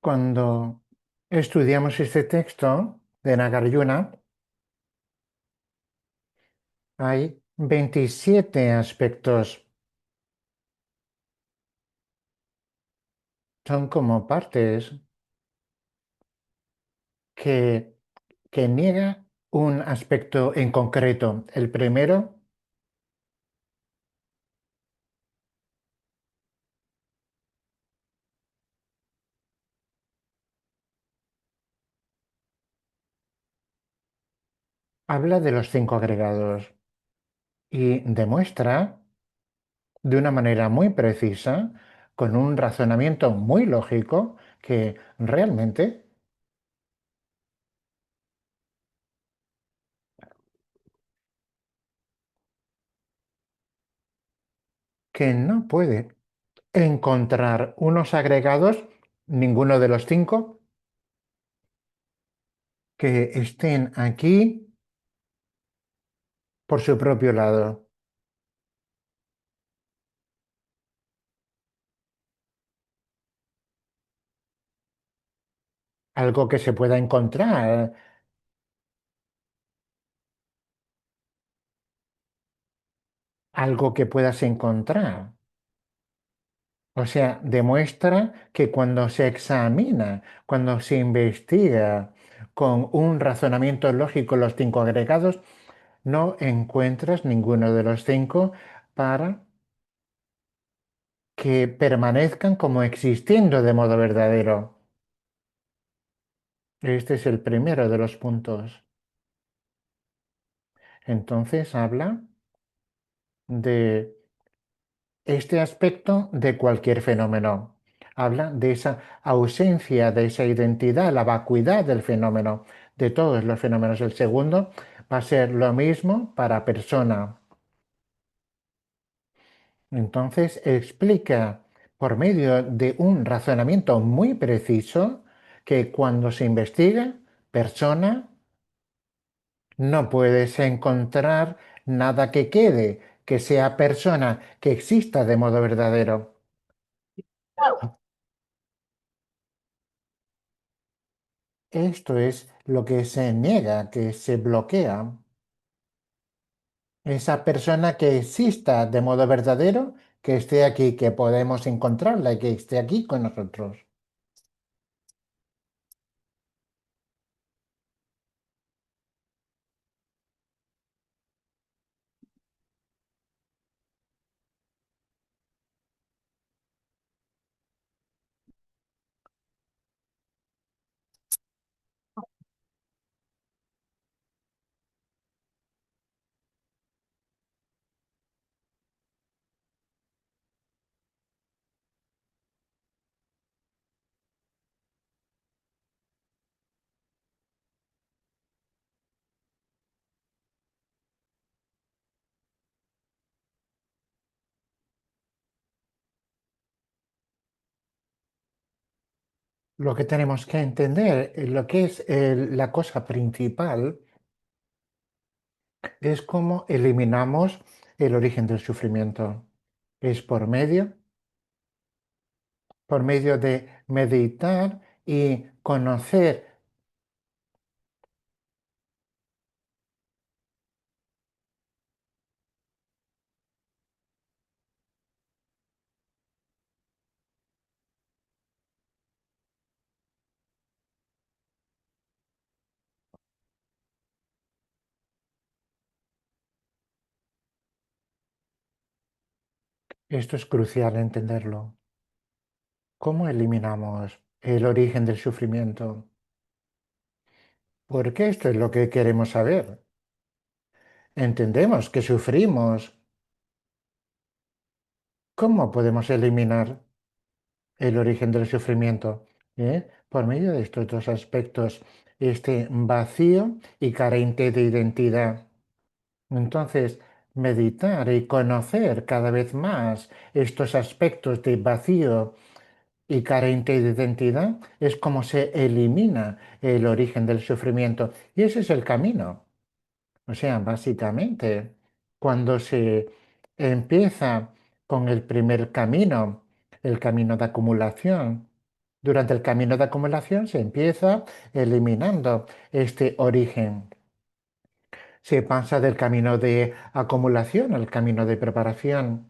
Cuando estudiamos este texto de Nagarjuna, hay 27 aspectos, son como partes que, que niega un aspecto en concreto. El primero habla de los cinco agregados y demuestra de una manera muy precisa, con un razonamiento muy lógico, que realmente que no puede encontrar unos agregados, ninguno de los cinco, que estén aquí por su propio lado. Algo que se pueda encontrar, algo que puedas encontrar. O sea, demuestra que cuando se examina, cuando se investiga con un razonamiento lógico los cinco agregados, no encuentras ninguno de los cinco para que permanezcan como existiendo de modo verdadero. Este es el primero de los puntos. Entonces habla de este aspecto de cualquier fenómeno. Habla de esa ausencia, de esa identidad, la vacuidad del fenómeno, de todos los fenómenos. El segundo va a ser lo mismo para persona. Entonces explica por medio de un razonamiento muy preciso que cuando se investiga persona no puedes encontrar nada que quede, que sea persona, que exista de modo verdadero. Esto es lo que se niega, que se bloquea. Esa persona que exista de modo verdadero, que esté aquí, que podemos encontrarla y que esté aquí con nosotros. Lo que tenemos que entender, lo que es la cosa principal, es cómo eliminamos el origen del sufrimiento. Es por medio de meditar y conocer. Esto es crucial entenderlo. ¿Cómo eliminamos el origen del sufrimiento? Porque esto es lo que queremos saber. Entendemos que sufrimos. ¿Cómo podemos eliminar el origen del sufrimiento? Por medio de estos dos aspectos, este vacío y carente de identidad. Entonces, meditar y conocer cada vez más estos aspectos de vacío y carente de identidad es como se elimina el origen del sufrimiento. Y ese es el camino. O sea, básicamente, cuando se empieza con el primer camino, el camino de acumulación, durante el camino de acumulación se empieza eliminando este origen. Se pasa del camino de acumulación al camino de preparación.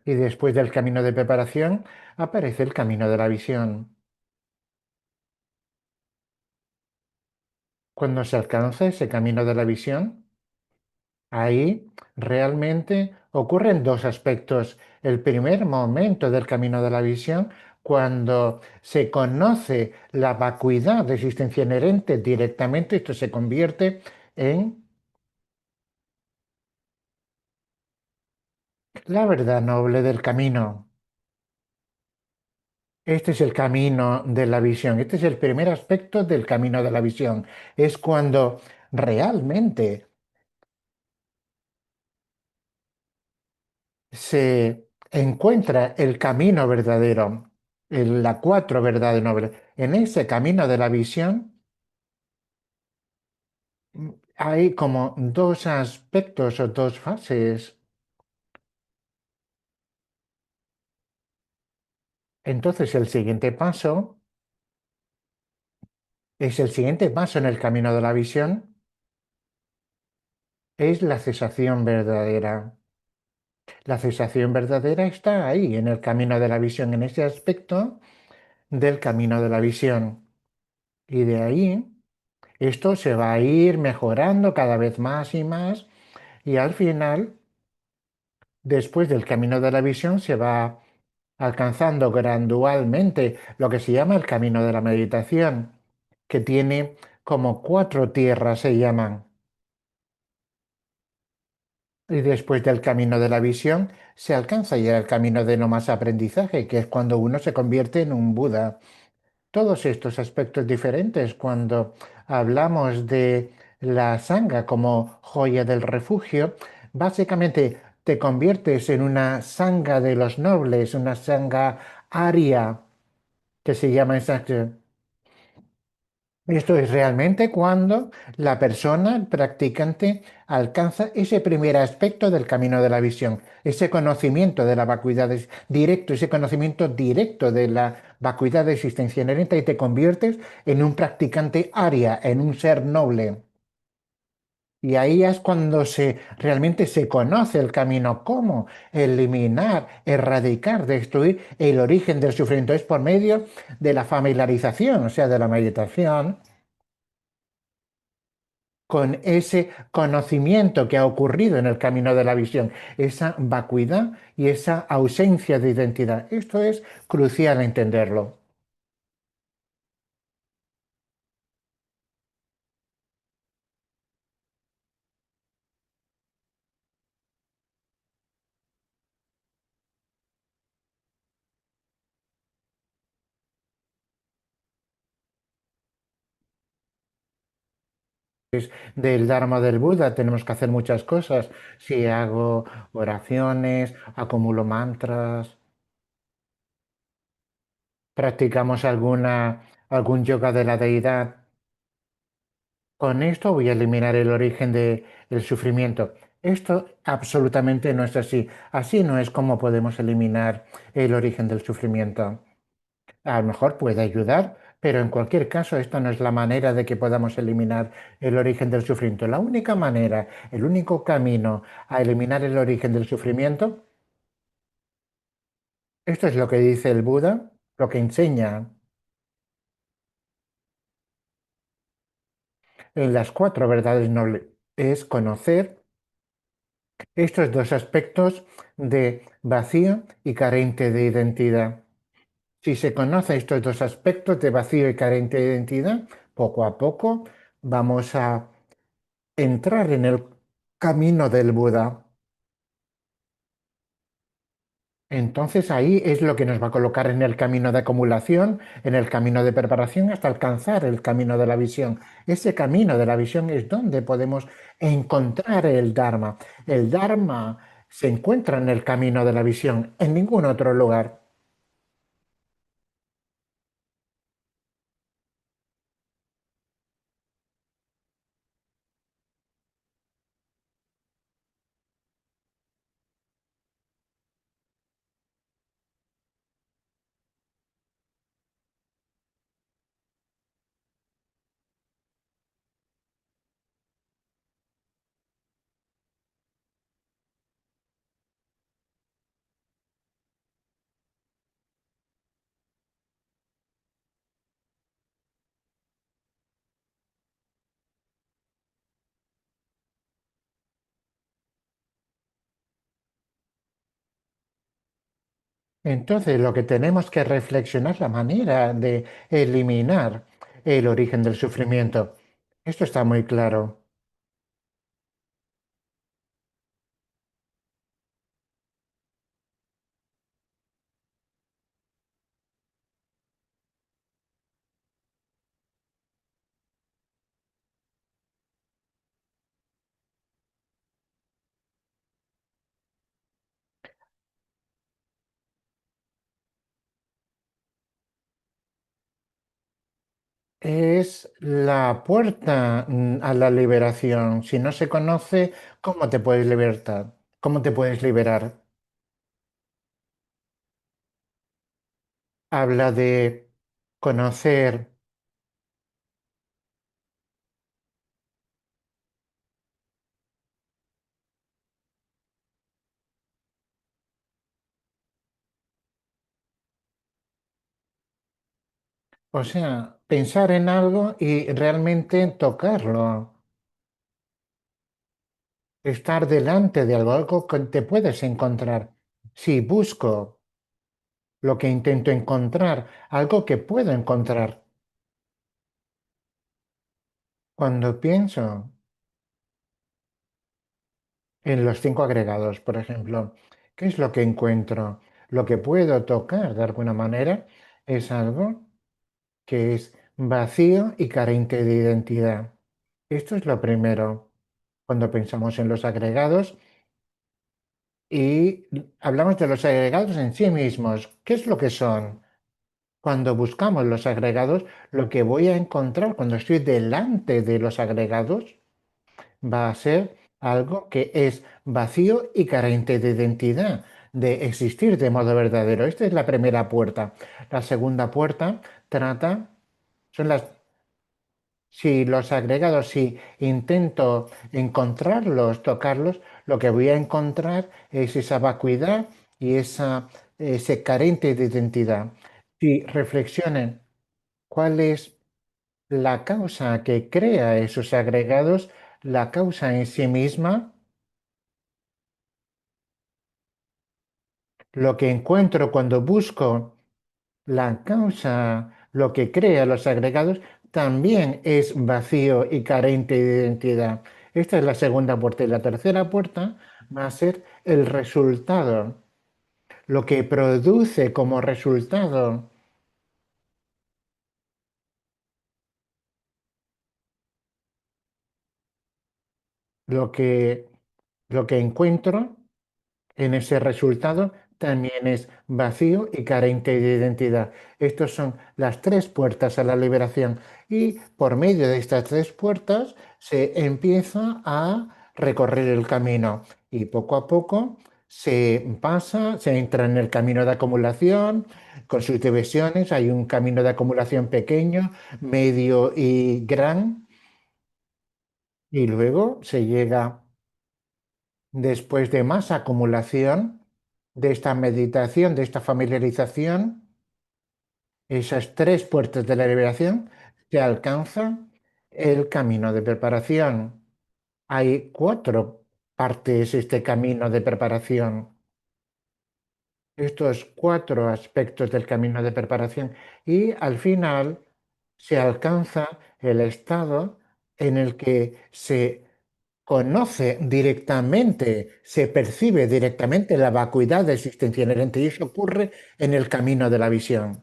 Y después del camino de preparación aparece el camino de la visión. Cuando se alcanza ese camino de la visión, ahí realmente ocurren dos aspectos. El primer momento del camino de la visión, cuando se conoce la vacuidad de existencia inherente directamente, esto se convierte en la verdad noble del camino. Este es el camino de la visión. Este es el primer aspecto del camino de la visión. Es cuando realmente se encuentra el camino verdadero, la cuatro verdades nobles. En ese camino de la visión hay como dos aspectos o dos fases. Entonces el siguiente paso en el camino de la visión es la cesación verdadera. La cesación verdadera está ahí, en el camino de la visión, en ese aspecto del camino de la visión. Y de ahí, esto se va a ir mejorando cada vez más y más, y al final, después del camino de la visión, se va alcanzando gradualmente lo que se llama el camino de la meditación, que tiene como cuatro tierras, se llaman. Y después del camino de la visión, se alcanza ya el camino de no más aprendizaje, que es cuando uno se convierte en un Buda. Todos estos aspectos diferentes, cuando hablamos de la sanga como joya del refugio, básicamente te conviertes en una sanga de los nobles, una sanga aria, que se llama exacto. Esto es realmente cuando la persona, el practicante, alcanza ese primer aspecto del camino de la visión, ese conocimiento de la vacuidad directo, ese conocimiento directo de la vacuidad de existencia inherente y te conviertes en un practicante aria, en un ser noble. Y ahí es cuando realmente se conoce el camino, cómo eliminar, erradicar, destruir el origen del sufrimiento. Es por medio de la familiarización, o sea, de la meditación con ese conocimiento que ha ocurrido en el camino de la visión, esa vacuidad y esa ausencia de identidad. Esto es crucial entenderlo. Del Dharma del Buda tenemos que hacer muchas cosas. Si hago oraciones, acumulo mantras, practicamos algún yoga de la deidad. Con esto voy a eliminar el origen del sufrimiento. Esto absolutamente no es así. Así no es como podemos eliminar el origen del sufrimiento. A lo mejor puede ayudar, pero en cualquier caso esta no es la manera de que podamos eliminar el origen del sufrimiento. La única manera, el único camino a eliminar el origen del sufrimiento, esto es lo que dice el Buda, lo que enseña en las cuatro verdades nobles, es conocer estos dos aspectos de vacío y carente de identidad. Si se conocen estos dos aspectos de vacío y carente de identidad, poco a poco vamos a entrar en el camino del Buda. Entonces ahí es lo que nos va a colocar en el camino de acumulación, en el camino de preparación hasta alcanzar el camino de la visión. Ese camino de la visión es donde podemos encontrar el Dharma. El Dharma se encuentra en el camino de la visión, en ningún otro lugar. Entonces, lo que tenemos que reflexionar es la manera de eliminar el origen del sufrimiento. Esto está muy claro. Es la puerta a la liberación. Si no se conoce, ¿cómo te puedes libertar? ¿Cómo te puedes liberar? Habla de conocer, o sea, pensar en algo y realmente tocarlo, estar delante de algo, algo que te puedes encontrar. Si busco lo que intento encontrar, algo que puedo encontrar. Cuando pienso en los cinco agregados, por ejemplo, ¿qué es lo que encuentro? Lo que puedo tocar de alguna manera es algo que es vacío y carente de identidad. Esto es lo primero cuando pensamos en los agregados y hablamos de los agregados en sí mismos. ¿Qué es lo que son? Cuando buscamos los agregados, lo que voy a encontrar cuando estoy delante de los agregados va a ser algo que es vacío y carente de identidad, de existir de modo verdadero. Esta es la primera puerta. La segunda puerta trata, son las, si los agregados, si intento encontrarlos, tocarlos, lo que voy a encontrar es esa vacuidad y ese carente de identidad. Si reflexionen cuál es la causa que crea esos agregados, la causa en sí misma, lo que encuentro cuando busco la causa, lo que crea los agregados, también es vacío y carente de identidad. Esta es la segunda puerta. Y la tercera puerta va a ser el resultado, lo que produce como resultado, lo que, lo que encuentro en ese resultado también es vacío y carente de identidad. Estas son las tres puertas a la liberación. Y por medio de estas tres puertas se empieza a recorrer el camino. Y poco a poco se pasa, se entra en el camino de acumulación con sus divisiones. Hay un camino de acumulación pequeño, medio y gran. Y luego se llega, después de más acumulación, de esta meditación, de esta familiarización, esas tres puertas de la liberación, se alcanza el camino de preparación. Hay cuatro partes este camino de preparación, estos cuatro aspectos del camino de preparación, y al final se alcanza el estado en el que se conoce directamente, se percibe directamente la vacuidad de existencia inherente, y eso ocurre en el camino de la visión.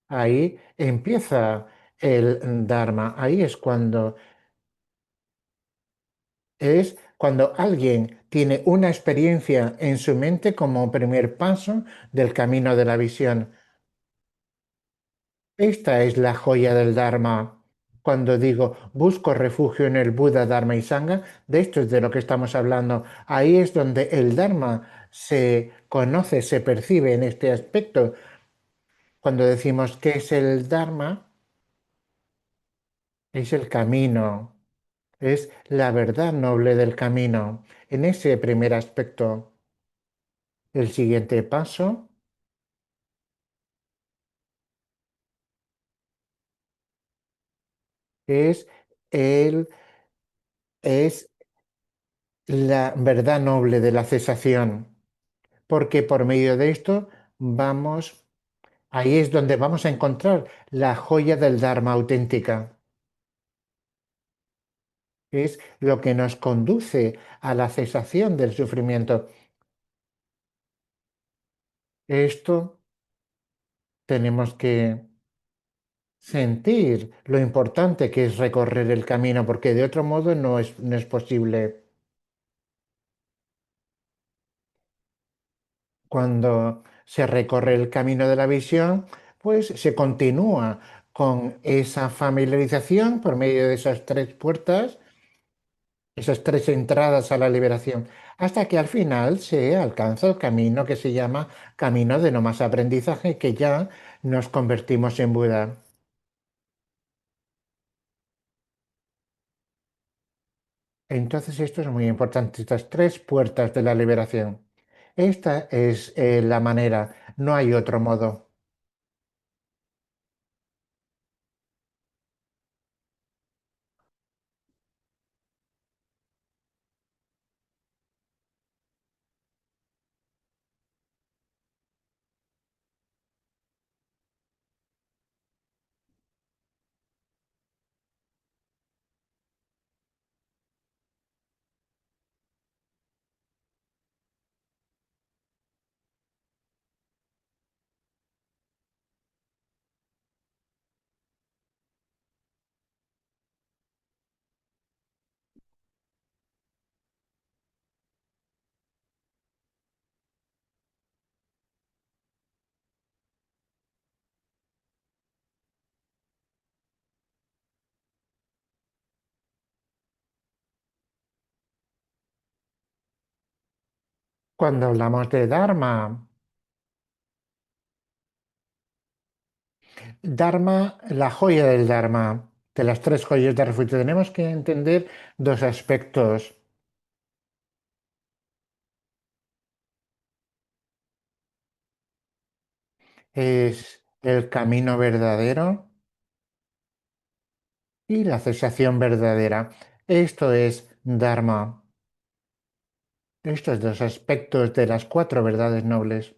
Ahí empieza el Dharma, ahí es cuando alguien tiene una experiencia en su mente como primer paso del camino de la visión. Esta es la joya del Dharma. Cuando digo busco refugio en el Buda, Dharma y Sangha, de esto es de lo que estamos hablando. Ahí es donde el Dharma se conoce, se percibe en este aspecto. Cuando decimos que es el Dharma, es el camino, es la verdad noble del camino. En ese primer aspecto, el siguiente paso es el es la verdad noble de la cesación, porque por medio de esto vamos, ahí es donde vamos a encontrar la joya del Dharma auténtica. Es lo que nos conduce a la cesación del sufrimiento. Esto tenemos que sentir lo importante que es recorrer el camino, porque de otro modo no es posible. Cuando se recorre el camino de la visión, pues se continúa con esa familiarización por medio de esas tres puertas, esas tres entradas a la liberación, hasta que al final se alcanza el camino que se llama camino de no más aprendizaje, que ya nos convertimos en Buda. Entonces esto es muy importante, estas tres puertas de la liberación. Esta es la manera, no hay otro modo. Cuando hablamos de Dharma, Dharma, la joya del Dharma, de las tres joyas de refugio, tenemos que entender dos aspectos. Es el camino verdadero y la cesación verdadera. Esto es Dharma. Estos dos aspectos de las cuatro verdades nobles.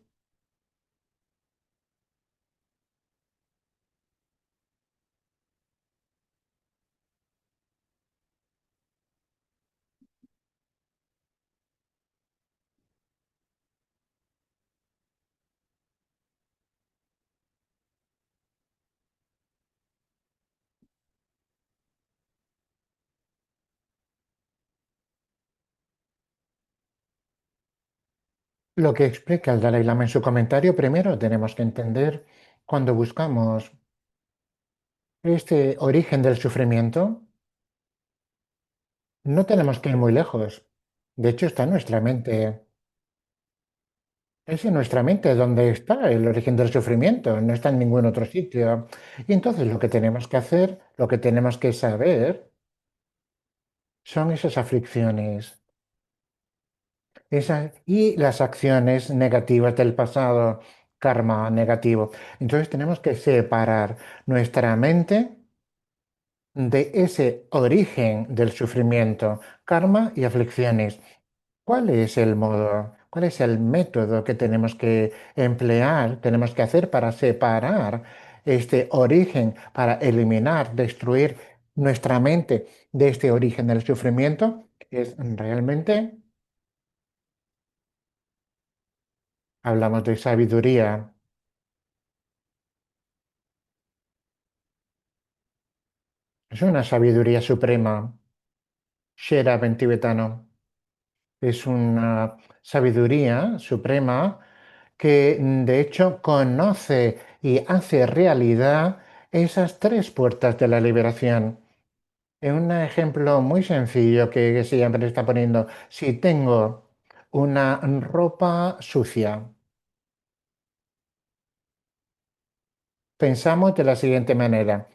Lo que explica el Dalai Lama en su comentario, primero tenemos que entender cuando buscamos este origen del sufrimiento, no tenemos que ir muy lejos. De hecho, está en nuestra mente. Es en nuestra mente donde está el origen del sufrimiento, no está en ningún otro sitio. Y entonces lo que tenemos que hacer, lo que tenemos que saber, son esas aflicciones y las acciones negativas del pasado, karma negativo. Entonces tenemos que separar nuestra mente de ese origen del sufrimiento, karma y aflicciones. ¿Cuál es el modo, cuál es el método que tenemos que emplear, tenemos que hacer para separar este origen, para eliminar, destruir nuestra mente de este origen del sufrimiento? Es realmente, hablamos de sabiduría, es una sabiduría suprema, Shera en tibetano. Es una sabiduría suprema que de hecho conoce y hace realidad esas tres puertas de la liberación. En un ejemplo muy sencillo que siempre está poniendo, si tengo una ropa sucia, pensamos de la siguiente manera.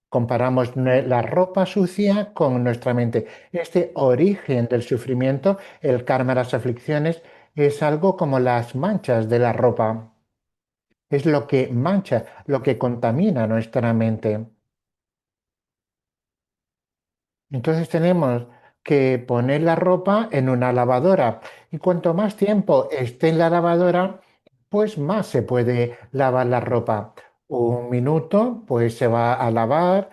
Comparamos la ropa sucia con nuestra mente. Este origen del sufrimiento, el karma, las aflicciones, es algo como las manchas de la ropa. Es lo que mancha, lo que contamina nuestra mente. Entonces tenemos que poner la ropa en una lavadora y cuanto más tiempo esté en la lavadora, pues más se puede lavar la ropa. Un minuto, pues se va a lavar,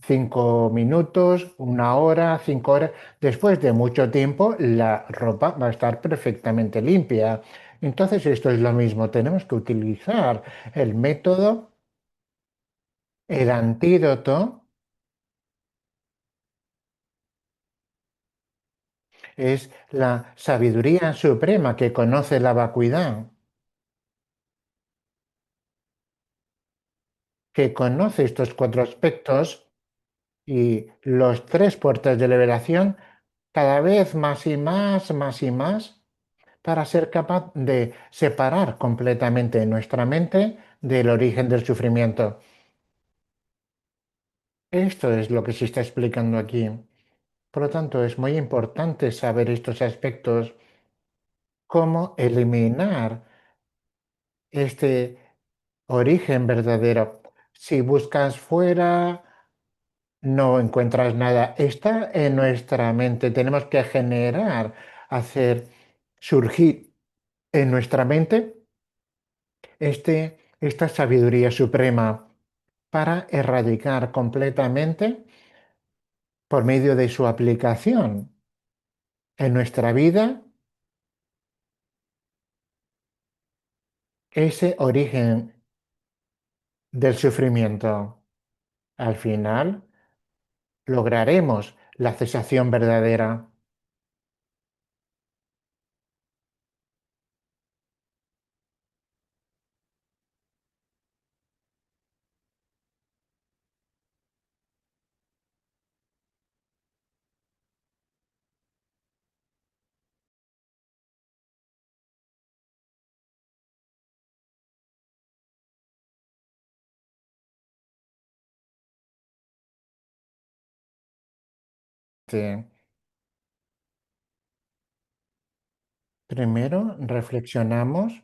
5 minutos, una hora, 5 horas. Después de mucho tiempo, la ropa va a estar perfectamente limpia. Entonces esto es lo mismo, tenemos que utilizar el método, el antídoto es la sabiduría suprema que conoce la vacuidad, que conoce estos cuatro aspectos y los tres puertas de liberación cada vez más y más, para ser capaz de separar completamente nuestra mente del origen del sufrimiento. Esto es lo que se está explicando aquí. Por lo tanto, es muy importante saber estos aspectos, cómo eliminar este origen verdadero. Si buscas fuera, no encuentras nada. Está en nuestra mente. Tenemos que generar, hacer surgir en nuestra mente esta sabiduría suprema para erradicar completamente, por medio de su aplicación en nuestra vida, ese origen del sufrimiento. Al final, lograremos la cesación verdadera. Sí. Primero, reflexionamos,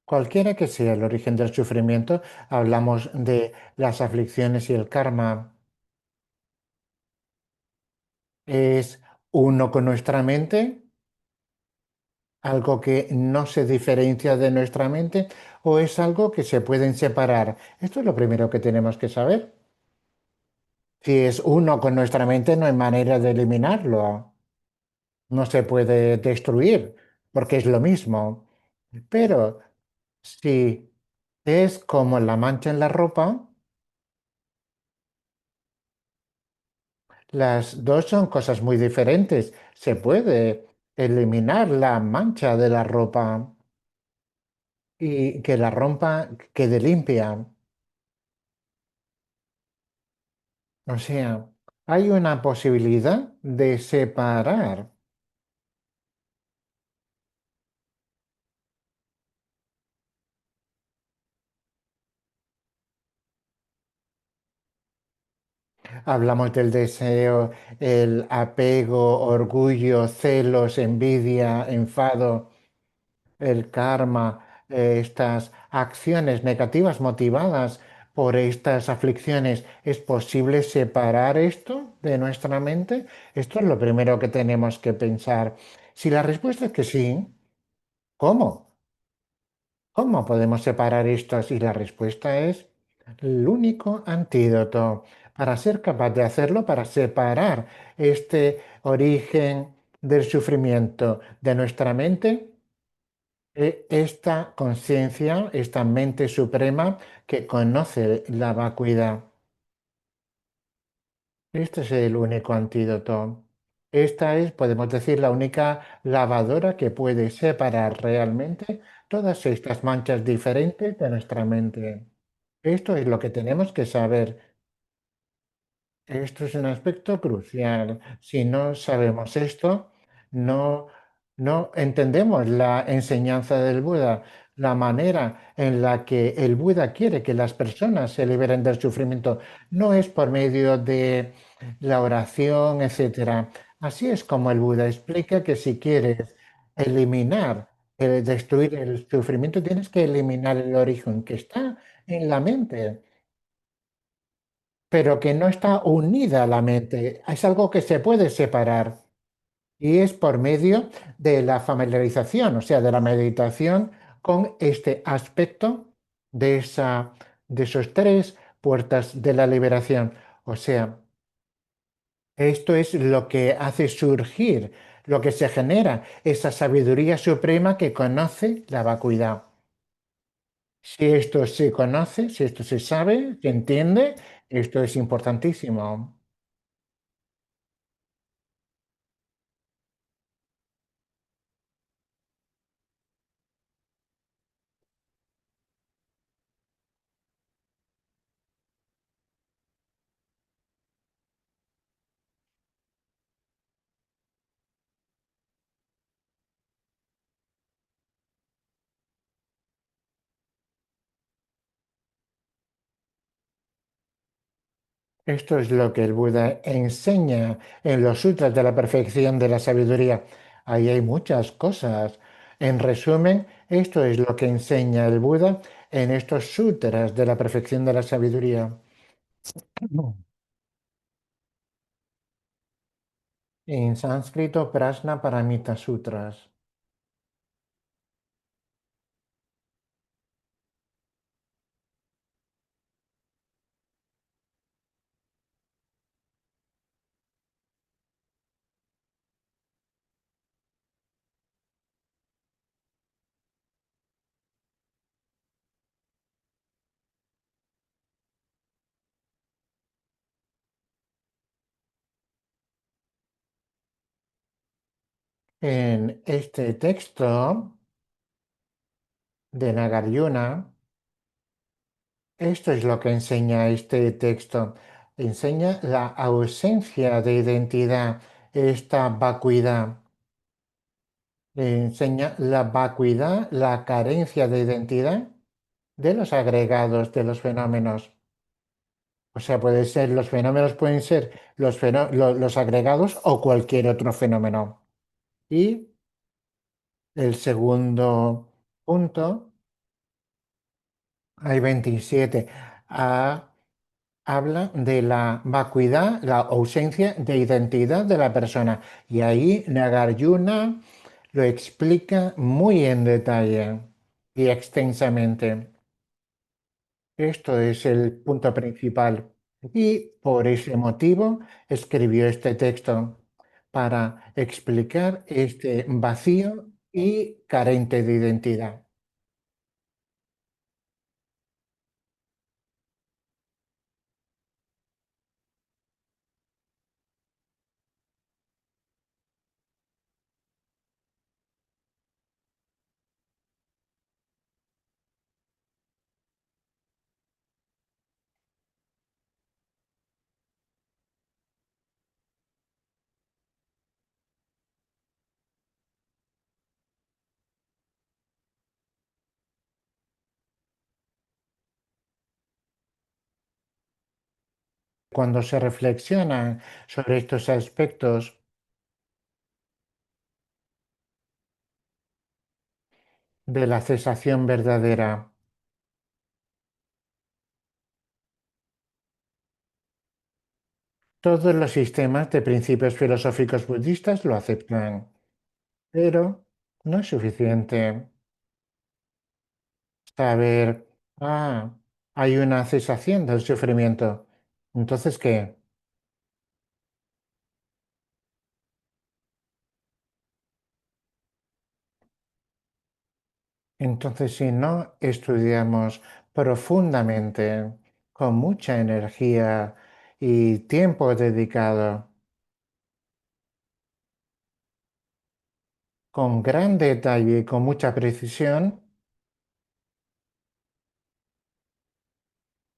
cualquiera que sea el origen del sufrimiento, hablamos de las aflicciones y el karma, es uno con nuestra mente, algo que no se diferencia de nuestra mente, o es algo que se pueden separar. Esto es lo primero que tenemos que saber. Si es uno con nuestra mente, no hay manera de eliminarlo. No se puede destruir, porque es lo mismo. Pero si es como la mancha en la ropa, las dos son cosas muy diferentes. Se puede. eliminar la mancha de la ropa y que la ropa quede limpia. O sea, hay una posibilidad de separar. Hablamos del deseo, el apego, orgullo, celos, envidia, enfado, el karma, estas acciones negativas motivadas por estas aflicciones. ¿Es posible separar esto de nuestra mente? Esto es lo primero que tenemos que pensar. Si la respuesta es que sí, ¿cómo? ¿Cómo podemos separar esto? Y la respuesta es el único antídoto para ser capaz de hacerlo, para separar este origen del sufrimiento de nuestra mente, esta conciencia, esta mente suprema que conoce la vacuidad. Este es el único antídoto. Esta es, podemos decir, la única lavadora que puede separar realmente todas estas manchas diferentes de nuestra mente. Esto es lo que tenemos que saber. Esto es un aspecto crucial. Si no sabemos esto, no, no entendemos la enseñanza del Buda, la manera en la que el Buda quiere que las personas se liberen del sufrimiento. No es por medio de la oración, etcétera. Así es como el Buda explica que si quieres eliminar, destruir el sufrimiento, tienes que eliminar el origen que está en la mente, pero que no está unida a la mente. Es algo que se puede separar y es por medio de la familiarización, o sea, de la meditación con este aspecto de de esos tres puertas de la liberación. O sea, esto es lo que hace surgir, lo que se genera, esa sabiduría suprema que conoce la vacuidad. Si esto se conoce, si esto se sabe, se entiende, esto es importantísimo. Esto es lo que el Buda enseña en los sutras de la perfección de la sabiduría. Ahí hay muchas cosas. En resumen, esto es lo que enseña el Buda en estos sutras de la perfección de la sabiduría. En sánscrito, Prasna Paramita Sutras. En este texto de Nagarjuna, esto es lo que enseña este texto. Enseña la ausencia de identidad, esta vacuidad. Enseña la vacuidad, la carencia de identidad de los agregados de los fenómenos. O sea, puede ser, los fenómenos pueden ser los agregados o cualquier otro fenómeno. Y el segundo punto, hay 27, habla de la vacuidad, la ausencia de identidad de la persona. Y ahí Nagarjuna lo explica muy en detalle y extensamente. Esto es el punto principal. Y por ese motivo escribió este texto para explicar este vacío y carente de identidad. cuando se reflexiona sobre estos aspectos de la cesación verdadera. Todos los sistemas de principios filosóficos budistas lo aceptan, pero no es suficiente saber, ah, hay una cesación del sufrimiento. Entonces, ¿qué? Entonces, si no estudiamos profundamente, con mucha energía y tiempo dedicado, con gran detalle y con mucha precisión,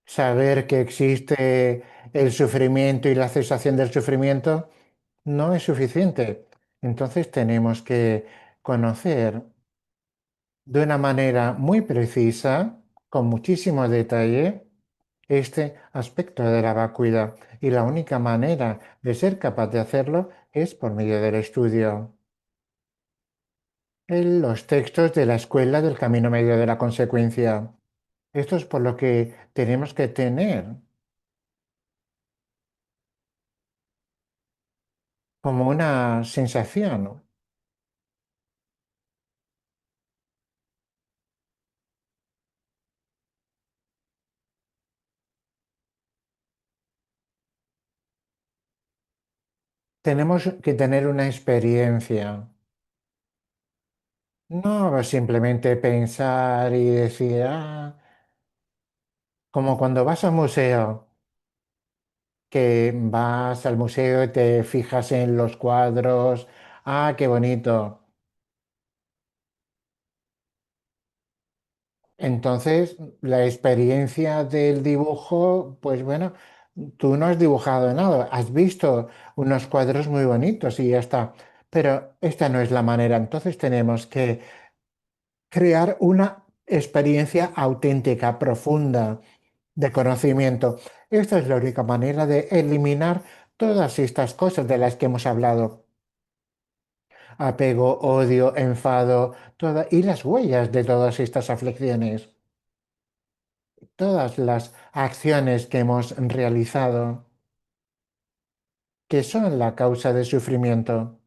saber que existe el sufrimiento y la cesación del sufrimiento no es suficiente. Entonces tenemos que conocer de una manera muy precisa, con muchísimo detalle, este aspecto de la vacuidad. Y la única manera de ser capaz de hacerlo es por medio del estudio. En los textos de la escuela del camino medio de la consecuencia. Esto es por lo que tenemos que tener como una sensación, ¿no? Tenemos que tener una experiencia. No simplemente pensar y decir, como cuando vas al museo, que vas al museo y te fijas en los cuadros, qué bonito. Entonces, la experiencia del dibujo, pues bueno, tú no has dibujado nada, has visto unos cuadros muy bonitos y ya está. Pero esta no es la manera. Entonces tenemos que crear una experiencia auténtica, profunda, de conocimiento. Esta es la única manera de eliminar todas estas cosas de las que hemos hablado. Apego, odio, enfado, y las huellas de todas estas aflicciones. Todas las acciones que hemos realizado que son la causa de sufrimiento.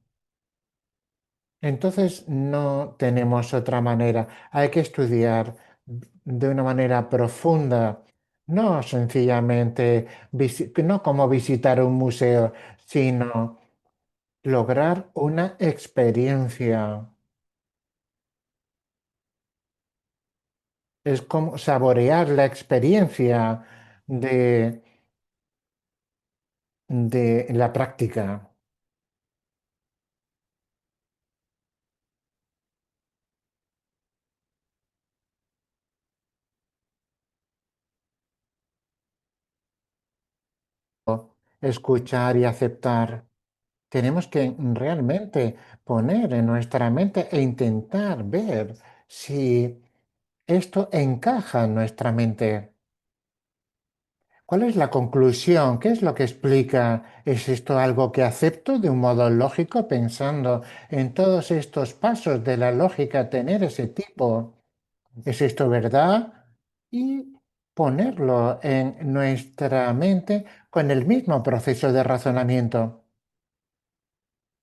Entonces no tenemos otra manera. Hay que estudiar de una manera profunda, no sencillamente, no como visitar un museo, sino lograr una experiencia. Es como saborear la experiencia de, de la práctica. Escuchar y aceptar. Tenemos que realmente poner en nuestra mente e intentar ver si esto encaja en nuestra mente. ¿Cuál es la conclusión? ¿Qué es lo que explica? ¿Es esto algo que acepto de un modo lógico, pensando en todos estos pasos de la lógica, tener ese tipo? ¿Es esto verdad? Y ponerlo en nuestra mente con el mismo proceso de razonamiento.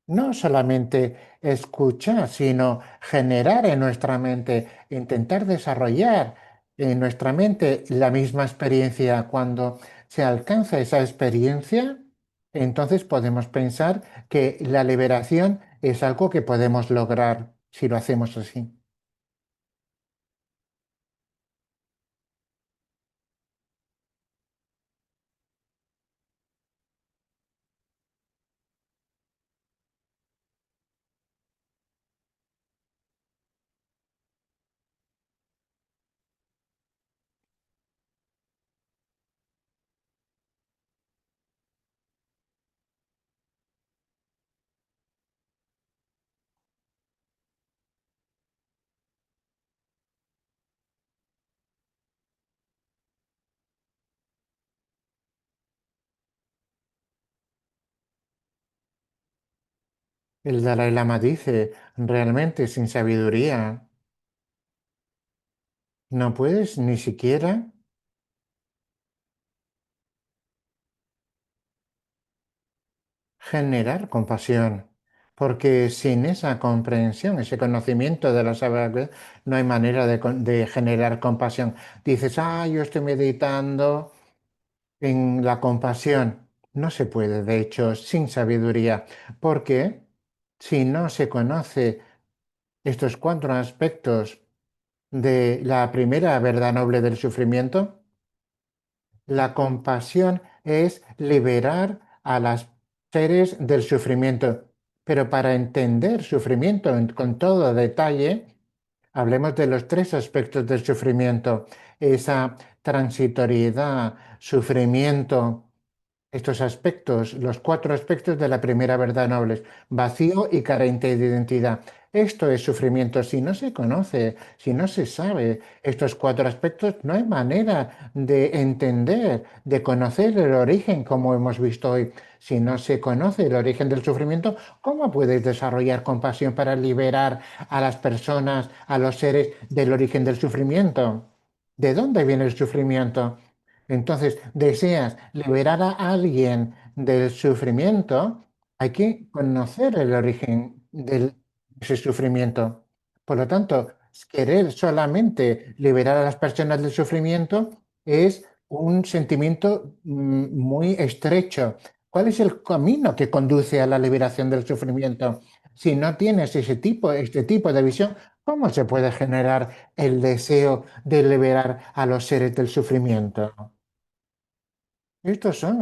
No solamente escuchar, sino generar en nuestra mente, intentar desarrollar en nuestra mente la misma experiencia. Cuando se alcanza esa experiencia, entonces podemos pensar que la liberación es algo que podemos lograr si lo hacemos así. El Dalai Lama dice, realmente sin sabiduría no puedes ni siquiera generar compasión, porque sin esa comprensión, ese conocimiento de la sabiduría, no hay manera de generar compasión. Dices, yo estoy meditando en la compasión. No se puede, de hecho, sin sabiduría, porque si no se conoce estos cuatro aspectos de la primera verdad noble del sufrimiento, la compasión es liberar a los seres del sufrimiento. Pero para entender sufrimiento con todo detalle, hablemos de los tres aspectos del sufrimiento. Esa transitoriedad, sufrimiento, estos aspectos, los cuatro aspectos de la primera verdad noble, vacío y carente de identidad. Esto es sufrimiento. Si no se conoce, si no se sabe estos cuatro aspectos, no hay manera de entender, de conocer el origen, como hemos visto hoy. Si no se conoce el origen del sufrimiento, ¿cómo puedes desarrollar compasión para liberar a las personas, a los seres del origen del sufrimiento? ¿De dónde viene el sufrimiento? Entonces, deseas liberar a alguien del sufrimiento, hay que conocer el origen de ese sufrimiento. Por lo tanto, querer solamente liberar a las personas del sufrimiento es un sentimiento muy estrecho. ¿Cuál es el camino que conduce a la liberación del sufrimiento? Si no tienes este tipo de visión, ¿cómo se puede generar el deseo de liberar a los seres del sufrimiento? Estos son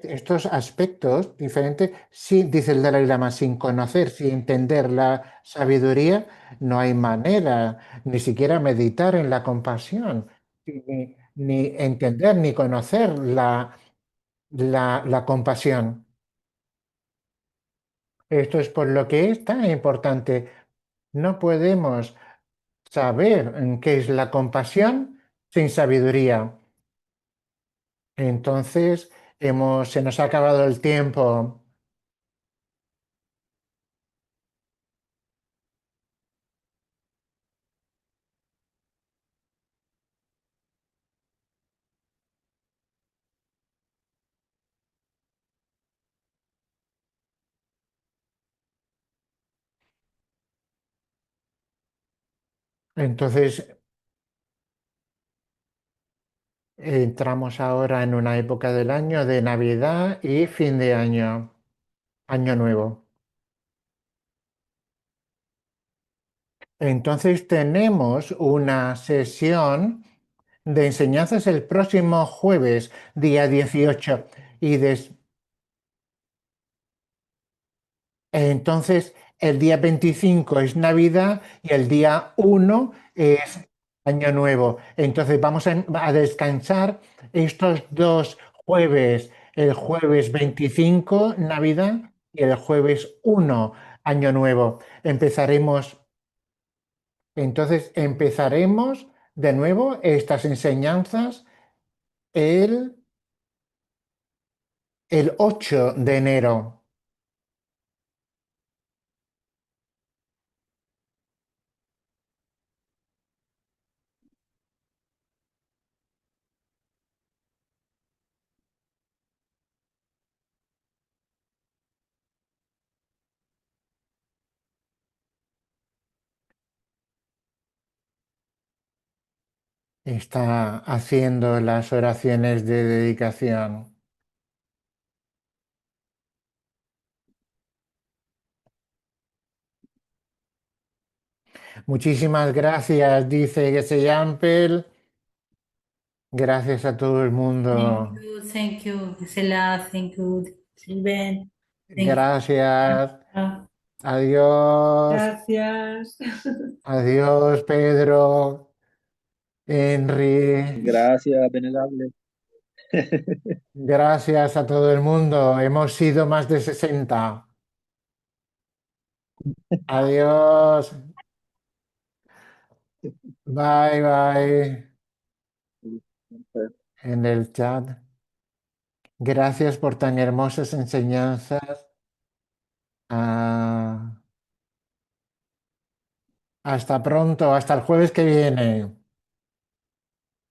estos aspectos diferentes. Sí, dice el Dalai Lama, sin conocer, sin entender la sabiduría, no hay manera, ni siquiera meditar en la compasión, ni entender, ni conocer la compasión. Esto es por lo que es tan importante. No podemos saber qué es la compasión sin sabiduría. Entonces, se nos ha acabado el tiempo. Entonces, entramos ahora en una época del año de Navidad y fin de año, año nuevo. Entonces tenemos una sesión de enseñanzas el próximo jueves, día 18. Y entonces el día 25 es Navidad y el día 1 es Año Nuevo. Entonces vamos a descansar estos dos jueves, el jueves 25 Navidad y el jueves 1 Año Nuevo. Empezaremos de nuevo estas enseñanzas el, el 8 de enero. Está haciendo las oraciones de dedicación. Muchísimas gracias, dice Jesse Yampel. Gracias a todo el mundo. Thank you, Gisela, thank you, Silven, thank Gracias. you. Adiós. Gracias. Adiós, Pedro. Henry. Gracias, venerable. Gracias a todo el mundo. Hemos sido más de 60. Adiós. Bye, bye. En el chat. Gracias por tan hermosas enseñanzas. Ah, hasta pronto, hasta el jueves que viene.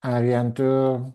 A bientôt.